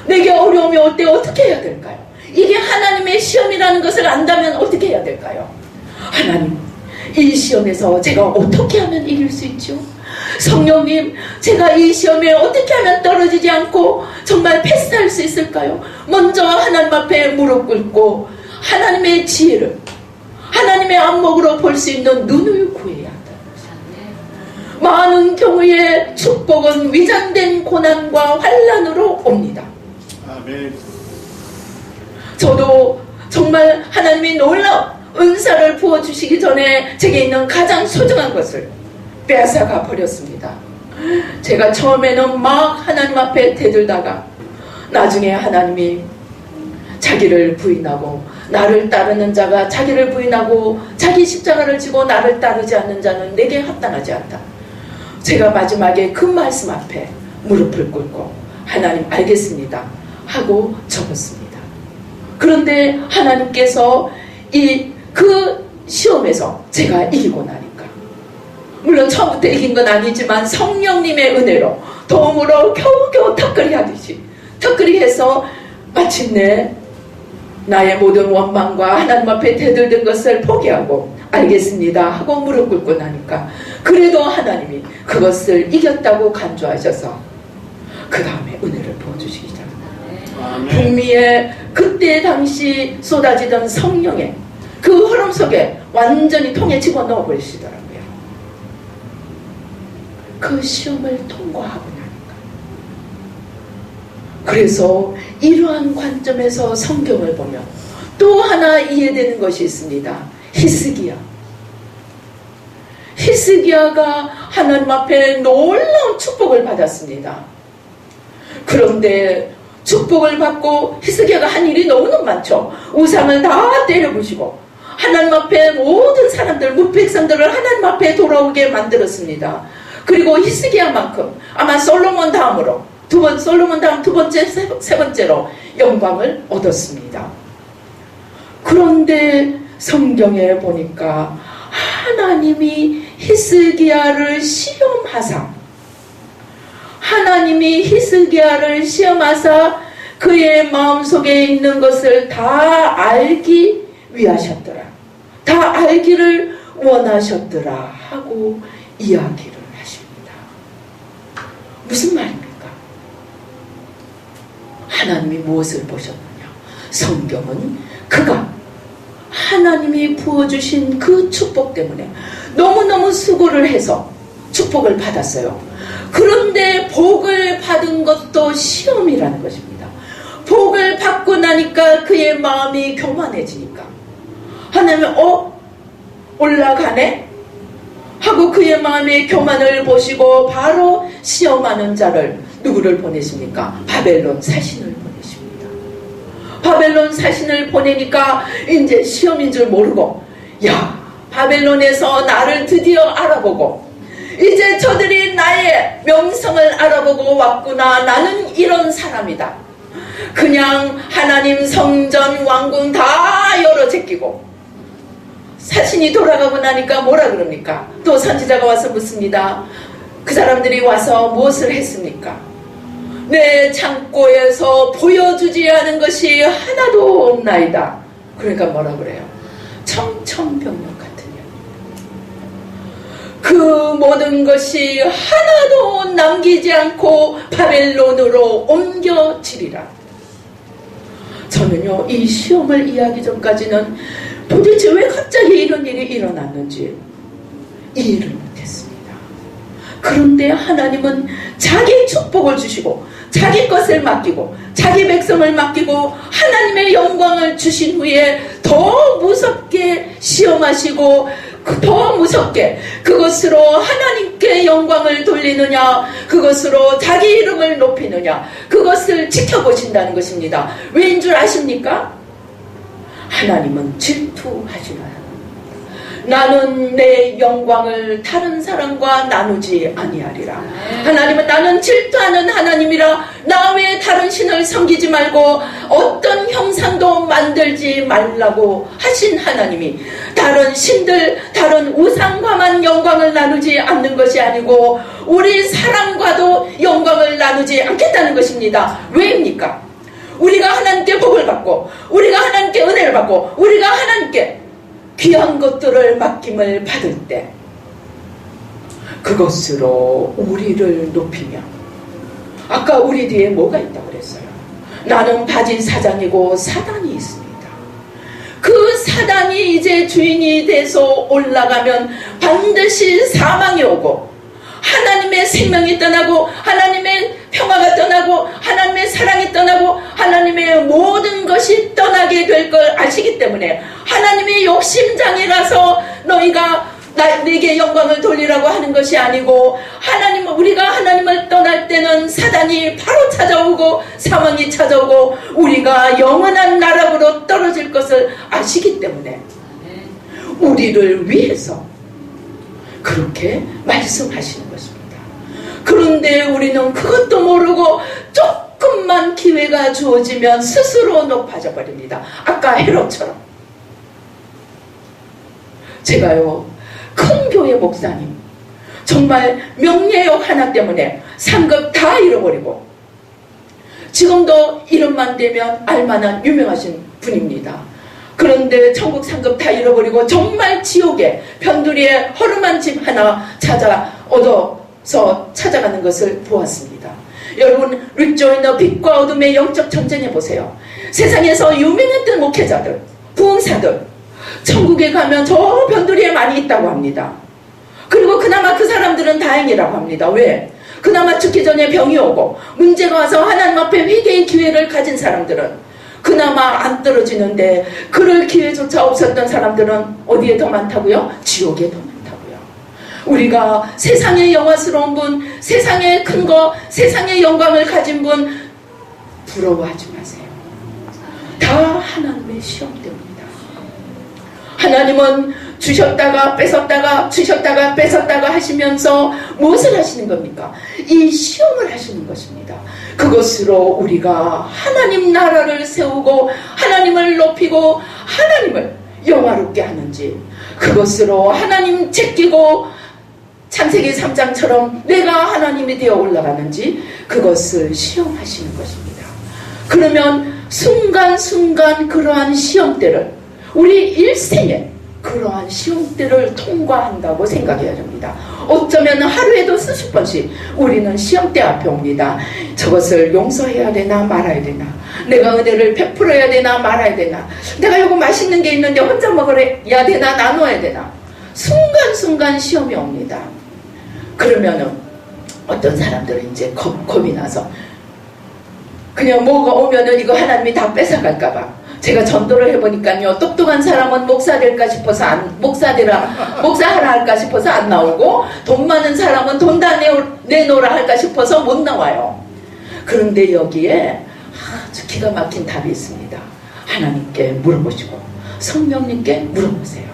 내게 어려움이 올 때 어떻게 해야 될까요? 이게 하나님의 시험이라는 것을 안다면 어떻게 해야 될까요? 하나님, 이 시험에서 제가 어떻게 하면 이길 수 있죠? 성령님, 제가 이 시험에 어떻게 하면 떨어지지 않고 정말 패스할 수 있을까요? 먼저 하나님 앞에 무릎 꿇고 하나님의 지혜를, 하나님의 안목으로 볼 수 있는 눈을 구해야 한다는 것입니다. 많은 경우에 축복은 위장된 고난과 환난으로 옵니다. 아멘. 저도 정말 하나님이 놀라운 은사를 부어주시기 전에 제게 있는 가장 소중한 것을 빼앗아가 버렸습니다. 제가 처음에는 막 하나님 앞에 대들다가 나중에 하나님이 자기를 부인하고 나를 따르는 자가 자기를 부인하고 자기 십자가를 지고 나를 따르지 않는 자는 내게 합당하지 않다. 제가 마지막에 그 말씀 앞에 무릎을 꿇고 하나님 알겠습니다 하고 접었습니다. 그런데 하나님께서 그 시험에서 제가 이기고 나니까, 물론 처음부터 이긴 건 아니지만 성령님의 은혜로 도움으로 겨우겨우 턱걸이 하듯이 턱걸이 해서 마침내 나의 모든 원망과 하나님 앞에 대들던 것을 포기하고 알겠습니다 하고 무릎 꿇고 나니까 그래도 하나님이 그것을 이겼다고 간주하셔서 그 다음에 은혜를 부어주시기 시작합니다. 북미에 그때 당시 쏟아지던 성령의 그 흐름 속에 완전히 통에 집어넣어 버리시더라고요. 그 시험을 통과하고 나니까. 그래서 이러한 관점에서 성경을 보면 또 하나 이해되는 것이 있습니다. 히스기야가 하나님 앞에 놀라운 축복을 받았습니다. 그런데 축복을 받고 히스기야가 한 일이 너무너무 많죠. 우상을 다 때려부시고 하나님 앞에 모든 사람들, 무백성들을 하나님 앞에 돌아오게 만들었습니다. 그리고 히스기야만큼 아마 솔로몬 다음으로 솔로몬 다음 두 번째, 세 번째로 영광을 얻었습니다. 그런데 성경에 보니까 하나님이 히스기야를 시험하사 그의 마음속에 있는 것을 다 알기 위하셨더라. 다 알기를 원하셨더라 하고 이야기를 하십니다. 무슨 말입니까? 하나님이 무엇을 보셨느냐? 성경은 그가 하나님이 부어주신 그 축복 때문에 너무너무 수고를 해서 축복을 받았어요. 그런데 복을 받은 것도 시험이라는 것입니다. 복을 받고 나니까 그의 마음이 교만해지니까 하나님은 올라가네? 하고 그의 마음의 교만을 보시고 바로 시험하는 자를 누구를 보내십니까? 바벨론 사신을 보내십니다. 바벨론 사신을 보내니까 이제 시험인 줄 모르고, 야, 바벨론에서 나를 드디어 알아보고 이제 저들이 나의 명성을 알아보고 왔구나. 나는 이런 사람이다. 그냥 하나님 성전 왕궁 다 열어 제끼고 사신이 돌아가고 나니까 뭐라 그럽니까? 또 선지자가 와서 묻습니다. 그 사람들이 와서 무엇을 했습니까? 내 창고에서 보여주지 않은 것이 하나도 없나이다. 그러니까 뭐라 그래요? 청천벽력 같은 년. 그 모든 것이 하나도 남기지 않고 바벨론으로 옮겨지리라. 저는요, 이 시험을 이해하기 전까지는 도대체 왜 갑자기 이런 일이 일어났는지 이해를 못했습니다. 그런데 하나님은 자기 축복을 주시고 자기 것을 맡기고 자기 백성을 맡기고 하나님의 영광을 주신 후에 더 무섭게 시험하시고 더 무섭게 그것으로 하나님께 영광을 돌리느냐, 그것으로 자기 이름을 높이느냐, 그것을 지켜보신다는 것입니다. 왜인 줄 아십니까? 하나님은 질투하시나요? 나는 내 영광을 다른 사람과 나누지 아니하리라. 하나님은 나는 질투하는 하나님이라 나 외에 다른 신을 섬기지 말고 어떤 형상도 만들지 말라고 하신 하나님이 다른 신들, 다른 우상과만 영광을 나누지 않는 것이 아니고 우리 사람과도 영광을 나누지 않겠다는 것입니다. 왜입니까? 우리가 하나님께 복을 받고 우리가 하나님께 은혜를 받고 우리가 하나님께 귀한 것들을 맡김을 받을 때 그것으로 우리를 높이며, 아까 우리 뒤에 뭐가 있다고 그랬어요? 나는 바지 사장이고 사단이 있습니다. 그 사단이 이제 주인이 돼서 올라가면 반드시 사망이 오고 하나님의 생명이 떠나고 하나님의 평화가 떠나고 하나님의 사랑이 떠나고 하나님의 모든 것이 떠나게 될 걸 아시기 때문에 하나님이 욕심장이라서 너희가 내게 영광을 돌리라고 하는 것이 아니고, 우리가 하나님을 떠날 때는 사단이 바로 찾아오고 사망이 찾아오고 우리가 영원한 나락으로 떨어질 것을 아시기 때문에 우리를 위해서 그렇게 말씀하시는 것입니다. 그런데 우리는 그것도 모르고 조금만 기회가 주어지면 스스로 높아져 버립니다. 아까 헤롯처럼. 제가요, 큰 교회 목사님, 정말 명예욕 하나 때문에 상급 다 잃어버리고 지금도 이름만 되면 알만한 유명하신 분입니다. 그런데 천국 상급 다 잃어버리고 정말 지옥에 변두리에 허름한 집 하나 얻어서 찾아가는 것을 보았습니다. 여러분, 릭 조이너 빛과 어둠의 영적 전쟁해 보세요. 세상에서 유명했던 목회자들, 부흥사들, 천국에 가면 저 변두리에 많이 있다고 합니다. 그리고 그나마 그 사람들은 다행이라고 합니다. 왜? 그나마 죽기 전에 병이 오고 문제가 와서 하나님 앞에 회개의 기회를 가진 사람들은 그나마 안 떨어지는데, 그럴 기회조차 없었던 사람들은 어디에 더 많다고요? 지옥에 더 많다고요. 우리가 세상의 영화스러운 분, 세상의 큰 거, 세상의 영광을 가진 분 부러워하지 마세요. 다 하나님의 시험 때문이다. 하나님은 주셨다가 뺏었다가 주셨다가 뺏었다가 하시면서 무엇을 하시는 겁니까? 이 시험을 하시는 것입니다. 그것으로 우리가 하나님 나라를 세우고 하나님을 높이고 하나님을 영화롭게 하는지, 그것으로 하나님 제끼고 창세기 3장처럼 내가 하나님이 되어 올라가는지 그것을 시험하시는 것입니다. 그러면 순간순간 그러한 시험대를, 우리 일생에 그러한 시험대를 통과한다고 생각해야 됩니다. 어쩌면 하루에도 수십 번씩 우리는 시험대 앞에 옵니다. 저것을 용서해야 되나 말아야 되나, 내가 은혜를 베풀어야 되나 말아야 되나, 내가 요거 맛있는 게 있는데 혼자 먹어야 되나 나눠야 되나, 순간순간 시험이 옵니다. 그러면은 어떤 사람들은 이제 겁이 나서 그냥 뭐가 오면은 이거 하나님이 다 뺏어갈까봐, 제가 전도를 해보니까요, 똑똑한 사람은 목사 될까 싶어서 목사하라 할까 싶어서 안 나오고, 돈 많은 사람은 돈 다 내놓으라 할까 싶어서 못 나와요. 그런데 여기에 아주 기가 막힌 답이 있습니다. 하나님께 물어보시고 성령님께 물어보세요.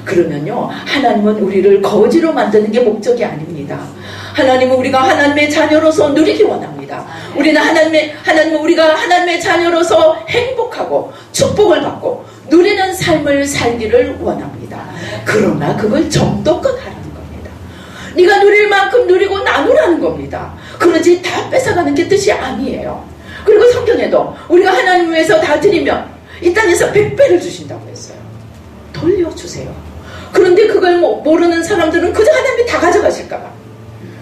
그러면요, 하나님은 우리를 거지로 만드는 게 목적이 아닙니다. 하나님은 우리가 하나님의 자녀로서 누리기 원합니다. 하나님은 우리가 하나님의 자녀로서 행복하고 축복을 받고 누리는 삶을 살기를 원합니다. 그러나 그걸 정도껏 하라는 겁니다. 네가 누릴 만큼 누리고 나누라는 겁니다. 그러지 다 뺏어가는 게 뜻이 아니에요. 그리고 성경에도 우리가 하나님 위해서 다 드리면 이 땅에서 100배를 주신다고 했어요. 돌려주세요. 그런데 그걸 모르는 사람들은 그저 하나님이 다 가져가실까봐.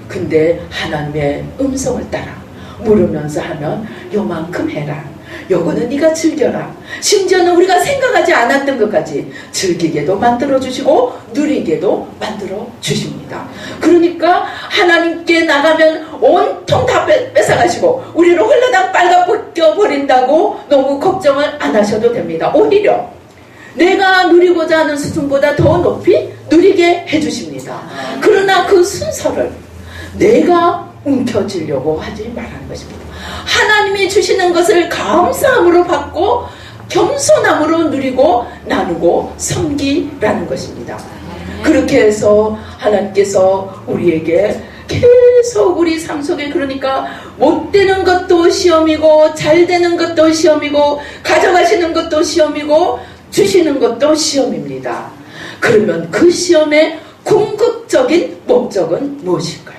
근데 하나님의 음성을 따라 물으면서 하면 요만큼 해라, 요거는 네가 즐겨라, 심지어는 우리가 생각하지 않았던 것까지 즐기게도 만들어주시고 누리게도 만들어주십니다. 그러니까 하나님께 나가면 온통 다 뺏어가시고 우리를 홀라당 빨아벗겨버린다고 너무 걱정을 안 하셔도 됩니다. 오히려 내가 누리고자 하는 수준보다 더 높이 누리게 해주십니다. 그러나 그 순서를 내가 움켜쥐려고 하지 말라는 것입니다. 하나님이 주시는 것을 감사함으로 받고 겸손함으로 누리고 나누고 섬기라는 것입니다. 그렇게 해서 하나님께서 우리에게 계속 우리 삶 속에, 그러니까 못 되는 것도 시험이고 잘 되는 것도 시험이고 가져가시는 것도 시험이고 주시는 것도 시험입니다. 그러면 그 시험의 궁극적인 목적은 무엇일까요?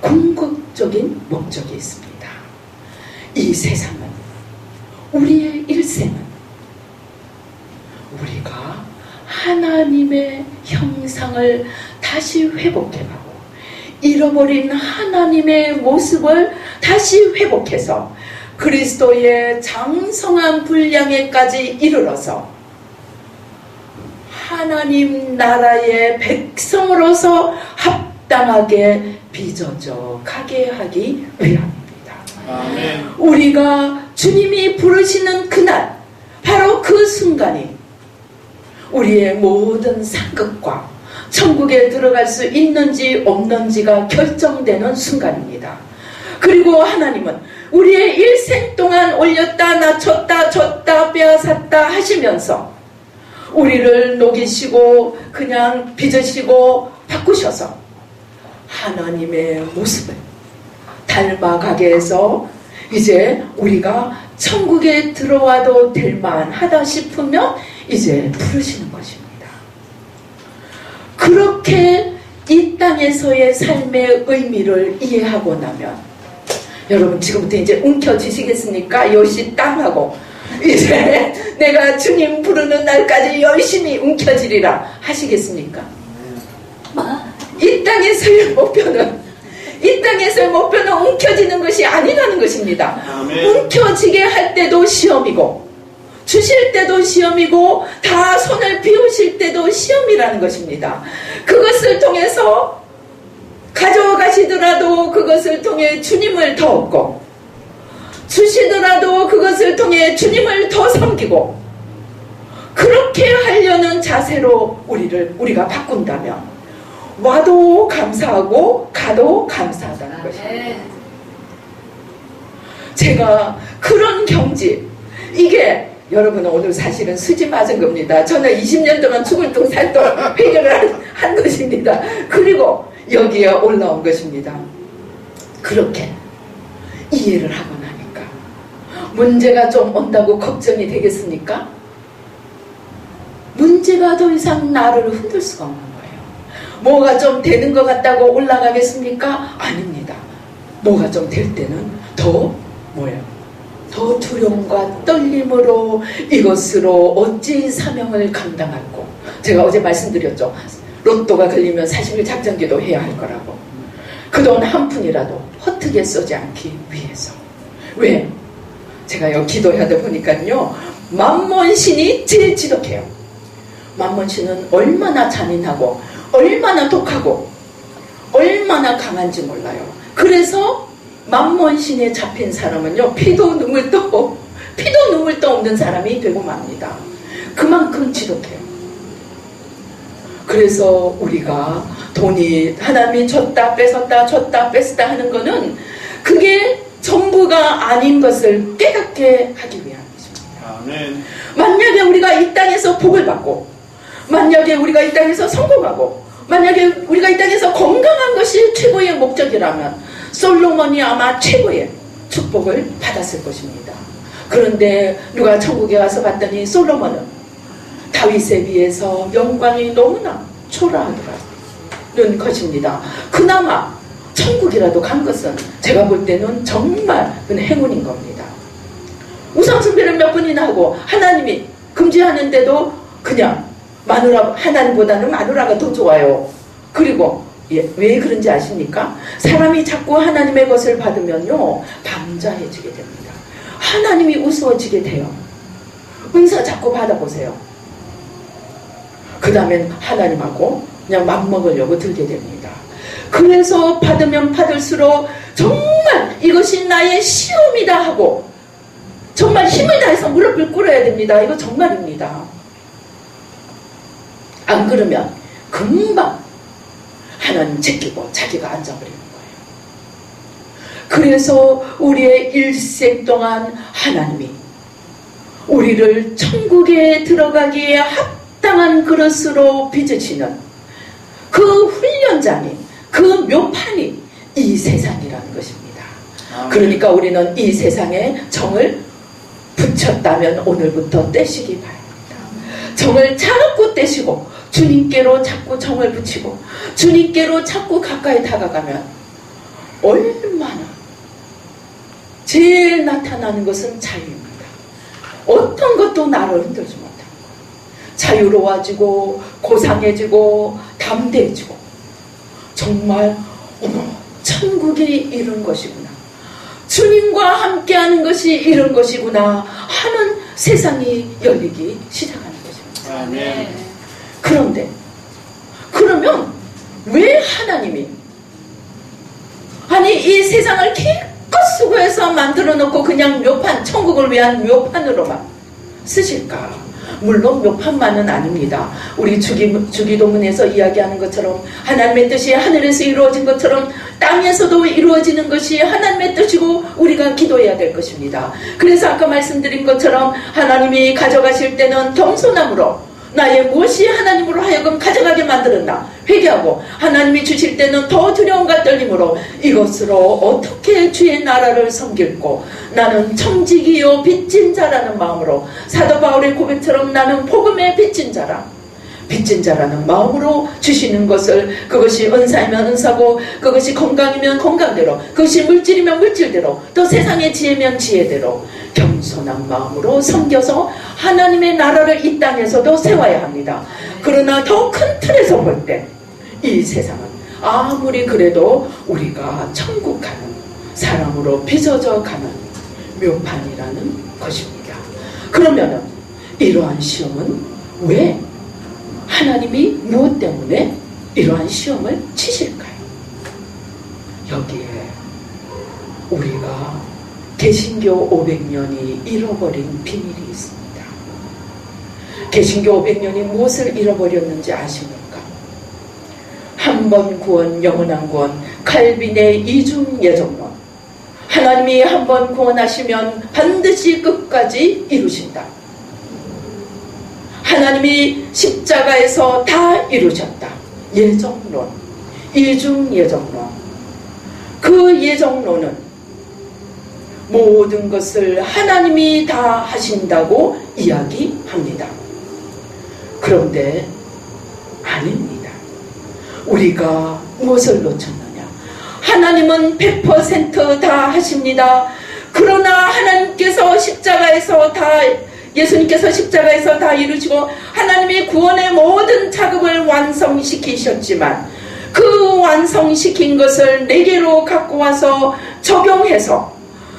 궁극적인 목적이 있습니다. 이 세상은, 우리의 일생은 우리가 하나님의 형상을 다시 회복해가고 잃어버린 하나님의 모습을 다시 회복해서 그리스도의 장성한 분량에까지 이르러서 하나님 나라의 백성으로서 합당하게 빚어져 가게 하기 위함입니다. 아멘. 우리가 주님이 부르시는 그날, 바로 그 순간이 우리의 모든 상급과 천국에 들어갈 수 있는지 없는지가 결정되는 순간입니다. 그리고 하나님은 우리의 일생 동안 올렸다 낮췄다 줬다 빼앗았다 하시면서 우리를 녹이시고 그냥 빚으시고 바꾸셔서 하나님의 모습을 닮아가게 해서 이제 우리가 천국에 들어와도 될 만하다 싶으면 이제 부르시는 것입니다. 그렇게 이 땅에서의 삶의 의미를 이해하고 나면 여러분 지금부터 이제 움켜쥐시겠습니까? 요시 땅하고 이제 내가 주님 부르는 날까지 열심히 움켜쥐리라 하시겠습니까? 이 땅에서의 목표는 움켜쥐는 것이 아니라는 것입니다. 아멘. 움켜쥐게 할 때도 시험이고 주실 때도 시험이고 다 손을 비우실 때도 시험이라는 것입니다. 그것을 통해서 가져가시더라도 그것을 통해 주님을 더 얻고 주시더라도 그것을 통해 주님을 더 섬기고 그렇게 하려는 자세로 우리가 바꾼다면 와도 감사하고 가도 감사하다는 것입니다. 제가 그런 경지, 이게 여러분 오늘 사실은 수지 맞은 겁니다. 저는 20년 동안 죽을 둥 살 둥 해결을 한 것입니다. 그리고 여기에 올라온 것입니다. 그렇게 이해를 하고 나니까 문제가 좀 온다고 걱정이 되겠습니까? 문제가 더 이상 나를 흔들 수가 없는 거예요. 뭐가 좀 되는 것 같다고 올라가겠습니까? 아닙니다. 뭐가 좀 될 때는 더 뭐예요? 더 두려움과 떨림으로 이것으로 어찌 사명을 감당할고, 제가 어제 말씀드렸죠. 로또가 걸리면 40일 작전기도 해야 할 거라고. 그 돈 한 푼이라도 허투기에 쓰지 않기 위해서. 왜? 제가 여기 기도하다 보니까요, 만몬신이 제일 지독해요. 만몬신은 얼마나 잔인하고 얼마나 독하고 얼마나 강한지 몰라요. 그래서 만몬신에 잡힌 사람은요, 피도 눈물도 없는 사람이 되고 맙니다. 그만큼 지독해요. 그래서 우리가 돈이 하나님이 줬다 뺏었다 줬다 뺐다 하는 거는 그게 전부가 아닌 것을 깨닫게 하기 위함이십니다. 아멘. 만약에 우리가 이 땅에서 복을 받고, 만약에 우리가 이 땅에서 성공하고, 만약에 우리가 이 땅에서 건강한 것이 최고의 목적이라면 솔로몬이 아마 최고의 축복을 받았을 것입니다. 그런데 누가 천국에 가서 봤더니 솔로몬은 다윗에 비해서 영광이 너무나 초라하더라는 것입니다. 그나마 천국이라도 간 것은 제가 볼 때는 정말 행운인 겁니다. 우상숭배를 몇 번이나 하고 하나님이 금지하는데도 그냥 마누라, 하나님보다는 마누라가 더 좋아요. 그리고 왜 그런지 아십니까? 사람이 자꾸 하나님의 것을 받으면요, 방자해지게 됩니다. 하나님이 우스워지게 돼요. 은사 자꾸 받아보세요. 그 다음엔 하나님하고 그냥 맘먹으려고 들게 됩니다. 그래서 받으면 받을수록 정말 이것이 나의 시험이다 하고 정말 힘을 다해서 무릎을 꿇어야 됩니다. 이거 정말입니다. 안 그러면 금방 하나님 제끼고 자기가 앉아버리는 거예요. 그래서 우리의 일생 동안 하나님이 우리를 천국에 들어가기에 합당한 그릇으로 빚으시는 그 훈련장이, 그 묘판이 이 세상이라는 것입니다. 그러니까 우리는 이 세상에 정을 붙였다면 오늘부터 떼시기 바랍니다. 정을 자꾸 떼시고 주님께로 자꾸 정을 붙이고 주님께로 자꾸 가까이 다가가면 얼마나 제일 나타나는 것은 자유입니다. 어떤 것도 나를 흔들지 못합니다. 자유로워지고 고상해지고 담대해지고 정말 어머, 천국이 이런 것이구나, 주님과 함께하는 것이 이런 것이구나 하는 세상이 열리기 시작하는 것입니다. 아멘. 그런데 그러면 왜 하나님이 아니 이 세상을 기껏 수고해서 만들어 놓고 그냥 묘판, 천국을 위한 묘판으로만 쓰실까? 물론 묘판만은 아닙니다. 우리 주기도문에서 이야기하는 것처럼 하나님의 뜻이 하늘에서 이루어진 것처럼 땅에서도 이루어지는 것이 하나님의 뜻이고 우리가 기도해야 될 것입니다. 그래서 아까 말씀드린 것처럼 하나님이 가져가실 때는 겸손함으로 나의 무엇이 하나님으로 하여금 가져가게 만들었나 회개하고, 하나님이 주실 때는 더 두려움과 떨림으로 이것으로 어떻게 주의 나라를 섬길고 나는 청지기요 빚진 자라는 마음으로, 사도 바울의 고백처럼 나는 복음의 빚진 자라, 빚진 자라는 마음으로 주시는 것을, 그것이 은사이면 은사고 그것이 건강이면 건강대로, 그것이 물질이면 물질대로, 또 세상의 지혜면 지혜대로 겸손한 마음으로 섬겨서 하나님의 나라를 이 땅에서도 세워야 합니다. 그러나 더 큰 틀에서 볼 때 이 세상은 아무리 그래도 우리가 천국 가는 사람으로 빚어져 가는 묘판이라는 것입니다. 그러면은 이러한 시험은 왜 하나님이 무엇 때문에 이러한 시험을 치실까요? 여기에 우리가 개신교 500년이 잃어버린 비밀이 있습니다. 개신교 500년이 무엇을 잃어버렸는지 아십니까? 한 번 구원, 영원한 구원, 칼빈의 이중 예정론. 하나님이 한 번 구원하시면 반드시 끝까지 이루신다. 하나님이 십자가에서 다 이루셨다. 예정론, 이중 예정론. 그 예정론은 모든 것을 하나님이 다 하신다고 이야기합니다. 그런데 아닙니다. 우리가 무엇을 놓쳤느냐? 하나님은 100% 다 하십니다. 그러나 하나님께서 예수님께서 십자가에서 다 이루시고 하나님의 구원의 모든 작업을 완성시키셨지만 그 완성시킨 것을 내게로 갖고 와서 적용해서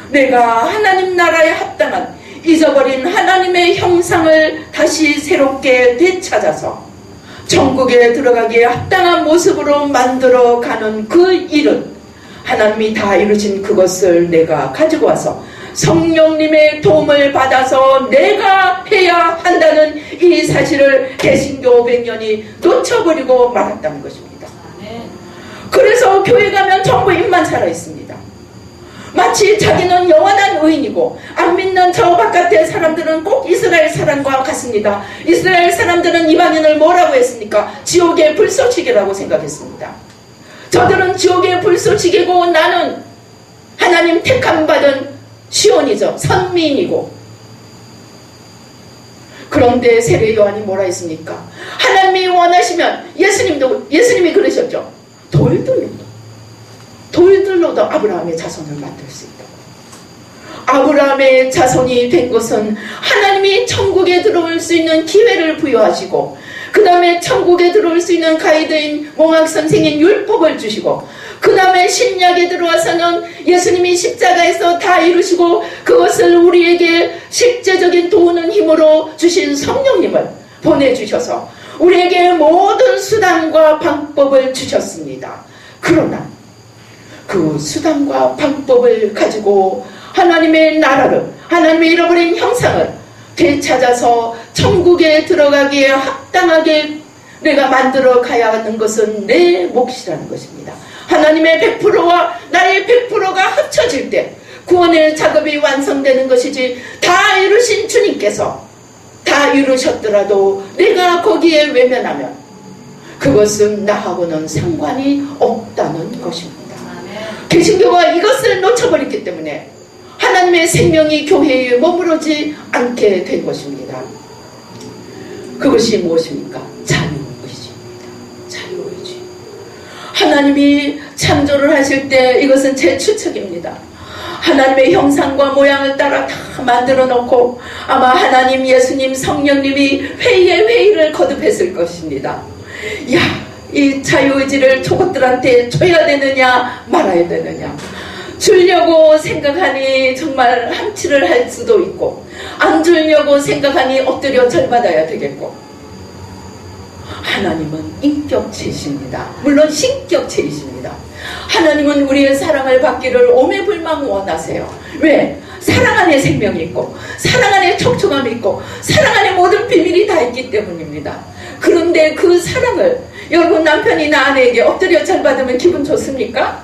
내가 하나님 나라에 합당한 잊어버린 하나님의 형상을 다시 새롭게 되찾아서 천국에 들어가기에 합당한 모습으로 만들어가는 그 일은 하나님이 다 이루신 그것을 내가 가지고 와서 성령님의 도움을 받아서 내가 해야 한다는 이 사실을 개신교 500년이 놓쳐버리고 말았다는 것입니다. 그래서 교회 가면 전부 입만 살아있습니다. 마치 자기는 영원한 의인이고 안 믿는 저 바깥의 사람들은 꼭 이스라엘 사람과 같습니다. 이스라엘 사람들은 이방인을 뭐라고 했습니까? 지옥의 불쏘시개라고 생각했습니다. 저들은 지옥의 불쏘시개고 나는 하나님 택함 받은 시온이죠. 선민이고. 그런데 세례 요한이 뭐라 했습니까? 하나님이 원하시면 예수님이 그러셨죠. 돌들로도 아브라함의 자손을 만들 수 있다고. 아브라함의 자손이 된 것은 하나님이 천국에 들어올 수 있는 기회를 부여하시고 그 다음에 천국에 들어올 수 있는 가이드인 몽학선생인 율법을 주시고 그 다음에 신약에 들어와서는 예수님이 십자가에서 다 이루시고 그것을 우리에게 실제적인 도우는 힘으로 주신 성령님을 보내주셔서 우리에게 모든 수단과 방법을 주셨습니다. 그러나 그 수단과 방법을 가지고 하나님의 나라를, 하나님의 잃어버린 형상을 되찾아서 천국에 들어가기에 합당하게 내가 만들어 가야 하는 것은 내 몫이라는 것입니다. 하나님의 100%와 나의 100%가 합쳐질 때 구원의 작업이 완성되는 것이지, 다 이루신 주님께서 다 이루셨더라도 내가 거기에 외면하면 그것은 나하고는 상관이 없다는 것입니다. 개신교가 이것을 놓쳐버렸기 때문에 하나님의 생명이 교회에 머무르지 않게 된 것입니다. 그것이 무엇입니까? 자유의지입니다. 자유의지. 하나님이 창조를 하실 때 이것은 제 추측입니다. 하나님의 형상과 모양을 따라 다 만들어 놓고 아마 하나님, 예수님, 성령님이 회의에 회의를 거듭했을 것입니다. 야, 이 자유의지를 저것들한테 줘야 되느냐 말아야 되느냐, 주려고 생각하니 정말 한치를 할 수도 있고 안 주려고 생각하니 엎드려 절받아야 되겠고. 하나님은 인격체이십니다. 물론 신격체이십니다. 하나님은 우리의 사랑을 받기를 오매불망 원하세요. 왜? 사랑 안에 생명이 있고 사랑 안에 촉촉함이 있고 사랑 안에 모든 비밀이 다 있기 때문입니다. 그런데 그 사랑을 여러분 남편이나 아내에게 엎드려 잘 받으면 기분 좋습니까?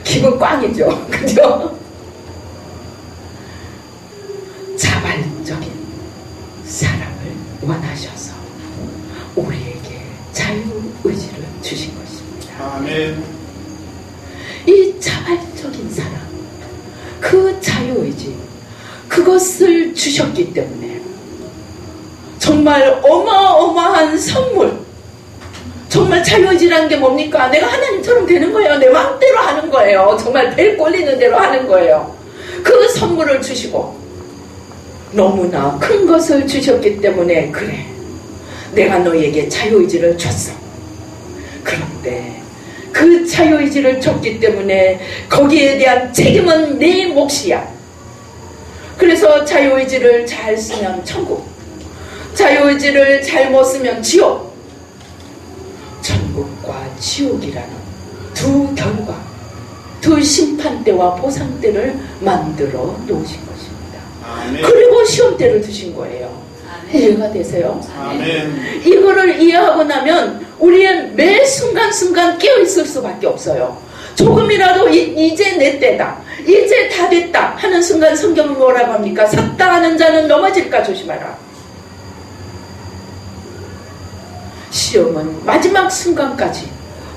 기분 꽝이죠. 그죠? 자발적인 사랑을 원하셔서 우리에게 자유의지를 주신 것입니다. 아멘. 이 자발적인 사랑, 그 자유의지, 그것을 주셨기 때문에 정말 어마어마한 선물. 정말 자유의지라는 게 뭡니까? 내가 하나님처럼 되는 거예요. 내 마음대로 하는 거예요. 정말 벨 꼴리는 대로 하는 거예요. 그 선물을 주시고 너무나 큰 것을 주셨기 때문에 그래, 내가 너에게 자유의지를 줬어. 그런데 그 자유의지를 줬기 때문에 거기에 대한 책임은 내 몫이야. 그래서 자유의지를 잘 쓰면 천국, 자유의지를 잘못 쓰면 지옥. 천국과 지옥이라는 두 결과, 두 심판대와 보상대를 만들어 놓으신 것입니다. 아멘. 그리고 시험대를 두신 거예요. 이해가 되세요? 아멘. 이거를 이해하고 나면 우리의 매 순간순간 깨어있을 수밖에 없어요. 조금이라도 이제 내 때다, 이제 다 됐다 하는 순간 성경은 뭐라고 합니까? 섰다 하는 자는 넘어질까 조심하라. 시험은 마지막 순간까지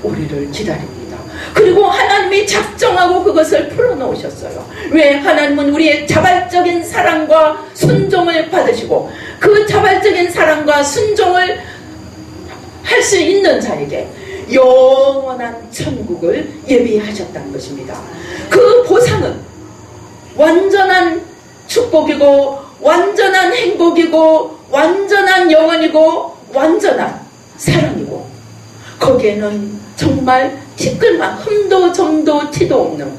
우리를 기다립니다. 그리고 하나님이 작정하고 그것을 풀어놓으셨어요. 왜? 하나님은 우리의 자발적인 사랑과 순종을 받으시고 그 자발 자발적인 사랑과 순종을 할 수 있는 자에게 영원한 천국을 예비하셨다는 것입니다. 그 보상은 완전한 축복이고 완전한 행복이고 완전한 영원이고 완전한 사랑이고, 거기에는 정말 티끌만 흠도 점도 티도 없는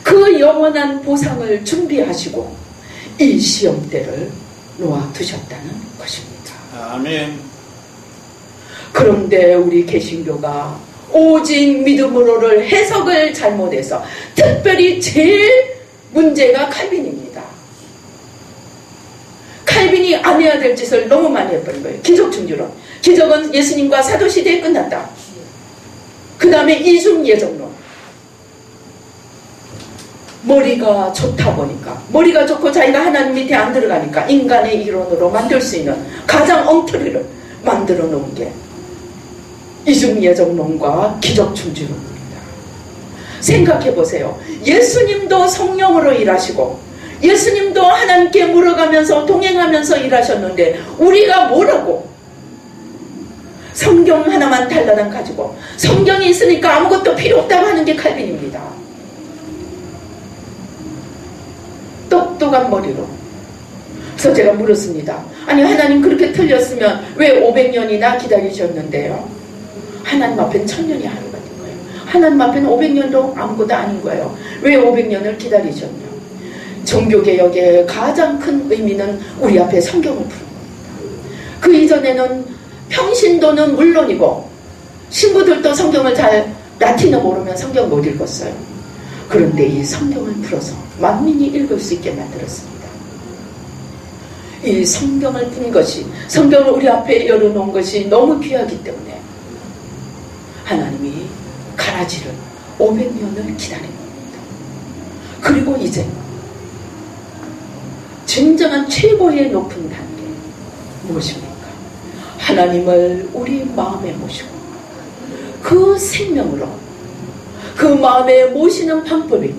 그 영원한 보상을 준비하시고 이 시험대를 놓아두셨다는 것입니다. 아멘. 그런데 우리 개신교가 오직 믿음으로를 해석을 잘못해서, 특별히 제일 문제가 칼빈입니다. 칼빈이 안 해야 될 짓을 너무 많이 해버린 거예요. 기적충주론. 기적은 예수님과 사도시대에 끝났다. 그 다음에 이중예정론. 머리가 좋다 보니까, 머리가 좋고 자기가 하나님 밑에 안 들어가니까 인간의 이론으로 만들 수 있는 가장 엉터리를 만들어 놓은 게 이중예정론과 기적충주론입니다. 생각해 보세요. 예수님도 성령으로 일하시고 예수님도 하나님께 물어가면서 동행하면서 일하셨는데 우리가 뭐라고 성경 하나만 달라당 가지고 성경이 있으니까 아무것도 필요 없다고 하는 게 칼빈입니다. 똑똑한 머리로. 그래서 제가 물었습니다. 아니, 하나님 그렇게 틀렸으면 왜 500년이나 기다리셨는데요? 하나님 앞엔 1000년이 하루 같은 거예요. 하나님 앞에는 500년도 아무것도 아닌 거예요. 왜 500년을 기다리셨냐? 종교개혁의 가장 큰 의미는 우리 앞에 성경을 푸는 겁니다. 그 이전에는 평신도는 물론이고 신부들도 성경을 잘 라틴어 모르면 성경 못 읽었어요. 그런데 이 성경을 풀어서 만민이 읽을 수 있게 만들었습니다. 이 성경을 푼 것이, 성경을 우리 앞에 열어놓은 것이 너무 귀하기 때문에 하나님이 가라지를 500년을 기다린 겁니다. 그리고 이제 진정한 최고의 높은 단계 무엇입니까? 하나님을 우리 마음에 모시고 그 생명으로, 그 마음에 모시는 방법이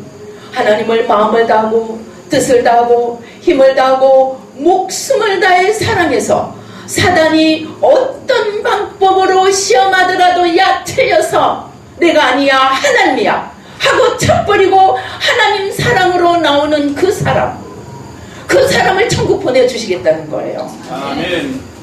하나님을 마음을 다하고 뜻을 다하고 힘을 다하고 목숨을 다해 사랑해서 사단이 어떤 방법으로 시험하더라도 야 틀려서 내가 아니야 하나님이야 하고 쳐버리고 하나님 사랑으로 나오는 그 사람을 천국 보내주시겠다는 거예요. 아멘.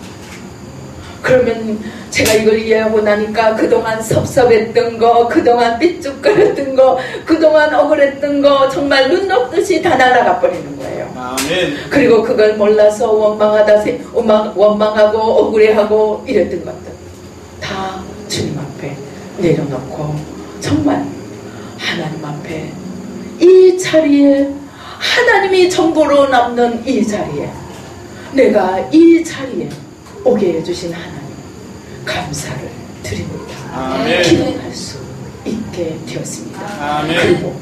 그러면 제가 이걸 이해하고 나니까 그동안 섭섭했던 거, 그동안 삐죽거렸던 거, 그동안 억울했던 거 정말 눈 녹듯이 다 날아가 버리는 거예요. 아멘. 그리고 그걸 몰라서 원망하고 억울해하고 이랬던 것들 다 주님 앞에 내려놓고 정말 하나님 앞에 이 자리에, 하나님이 정보로 남는 이 자리에, 내가 이 자리에 오게 해주신 하나님 감사를 드립니다. 아멘. 기도할 수 있게 되었습니다. 아멘. 그리고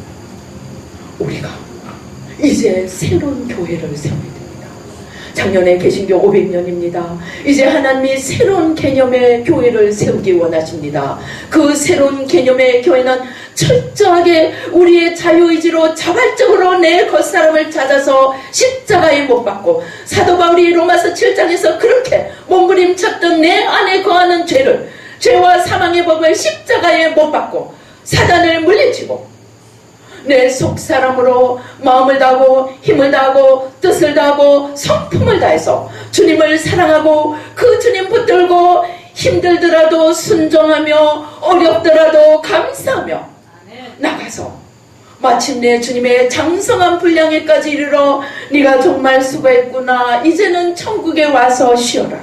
우리가 이제 새로운 교회를 세워야 됩니다. 작년에 개신교 500년입니다. 이제 하나님이 새로운 개념의 교회를 세우기 원하십니다. 그 새로운 개념의 교회는 철저하게 우리의 자유의지로 자발적으로 내 겉사람을 찾아서 십자가에 못 박고, 사도 바울이 로마서 7장에서 그렇게 몸부림쳤던 내 안에 거하는 죄를, 죄와 사망의 법을 십자가에 못 박고 사단을 물리치고 내 속사람으로 마음을 다하고 힘을 다하고 뜻을 다하고 성품을 다해서 주님을 사랑하고 그 주님 붙들고 힘들더라도 순종하며 어렵더라도 감사하며 나가서 마침내 주님의 장성한 분량에까지 이르러 네가 정말 수고했구나, 이제는 천국에 와서 쉬어라,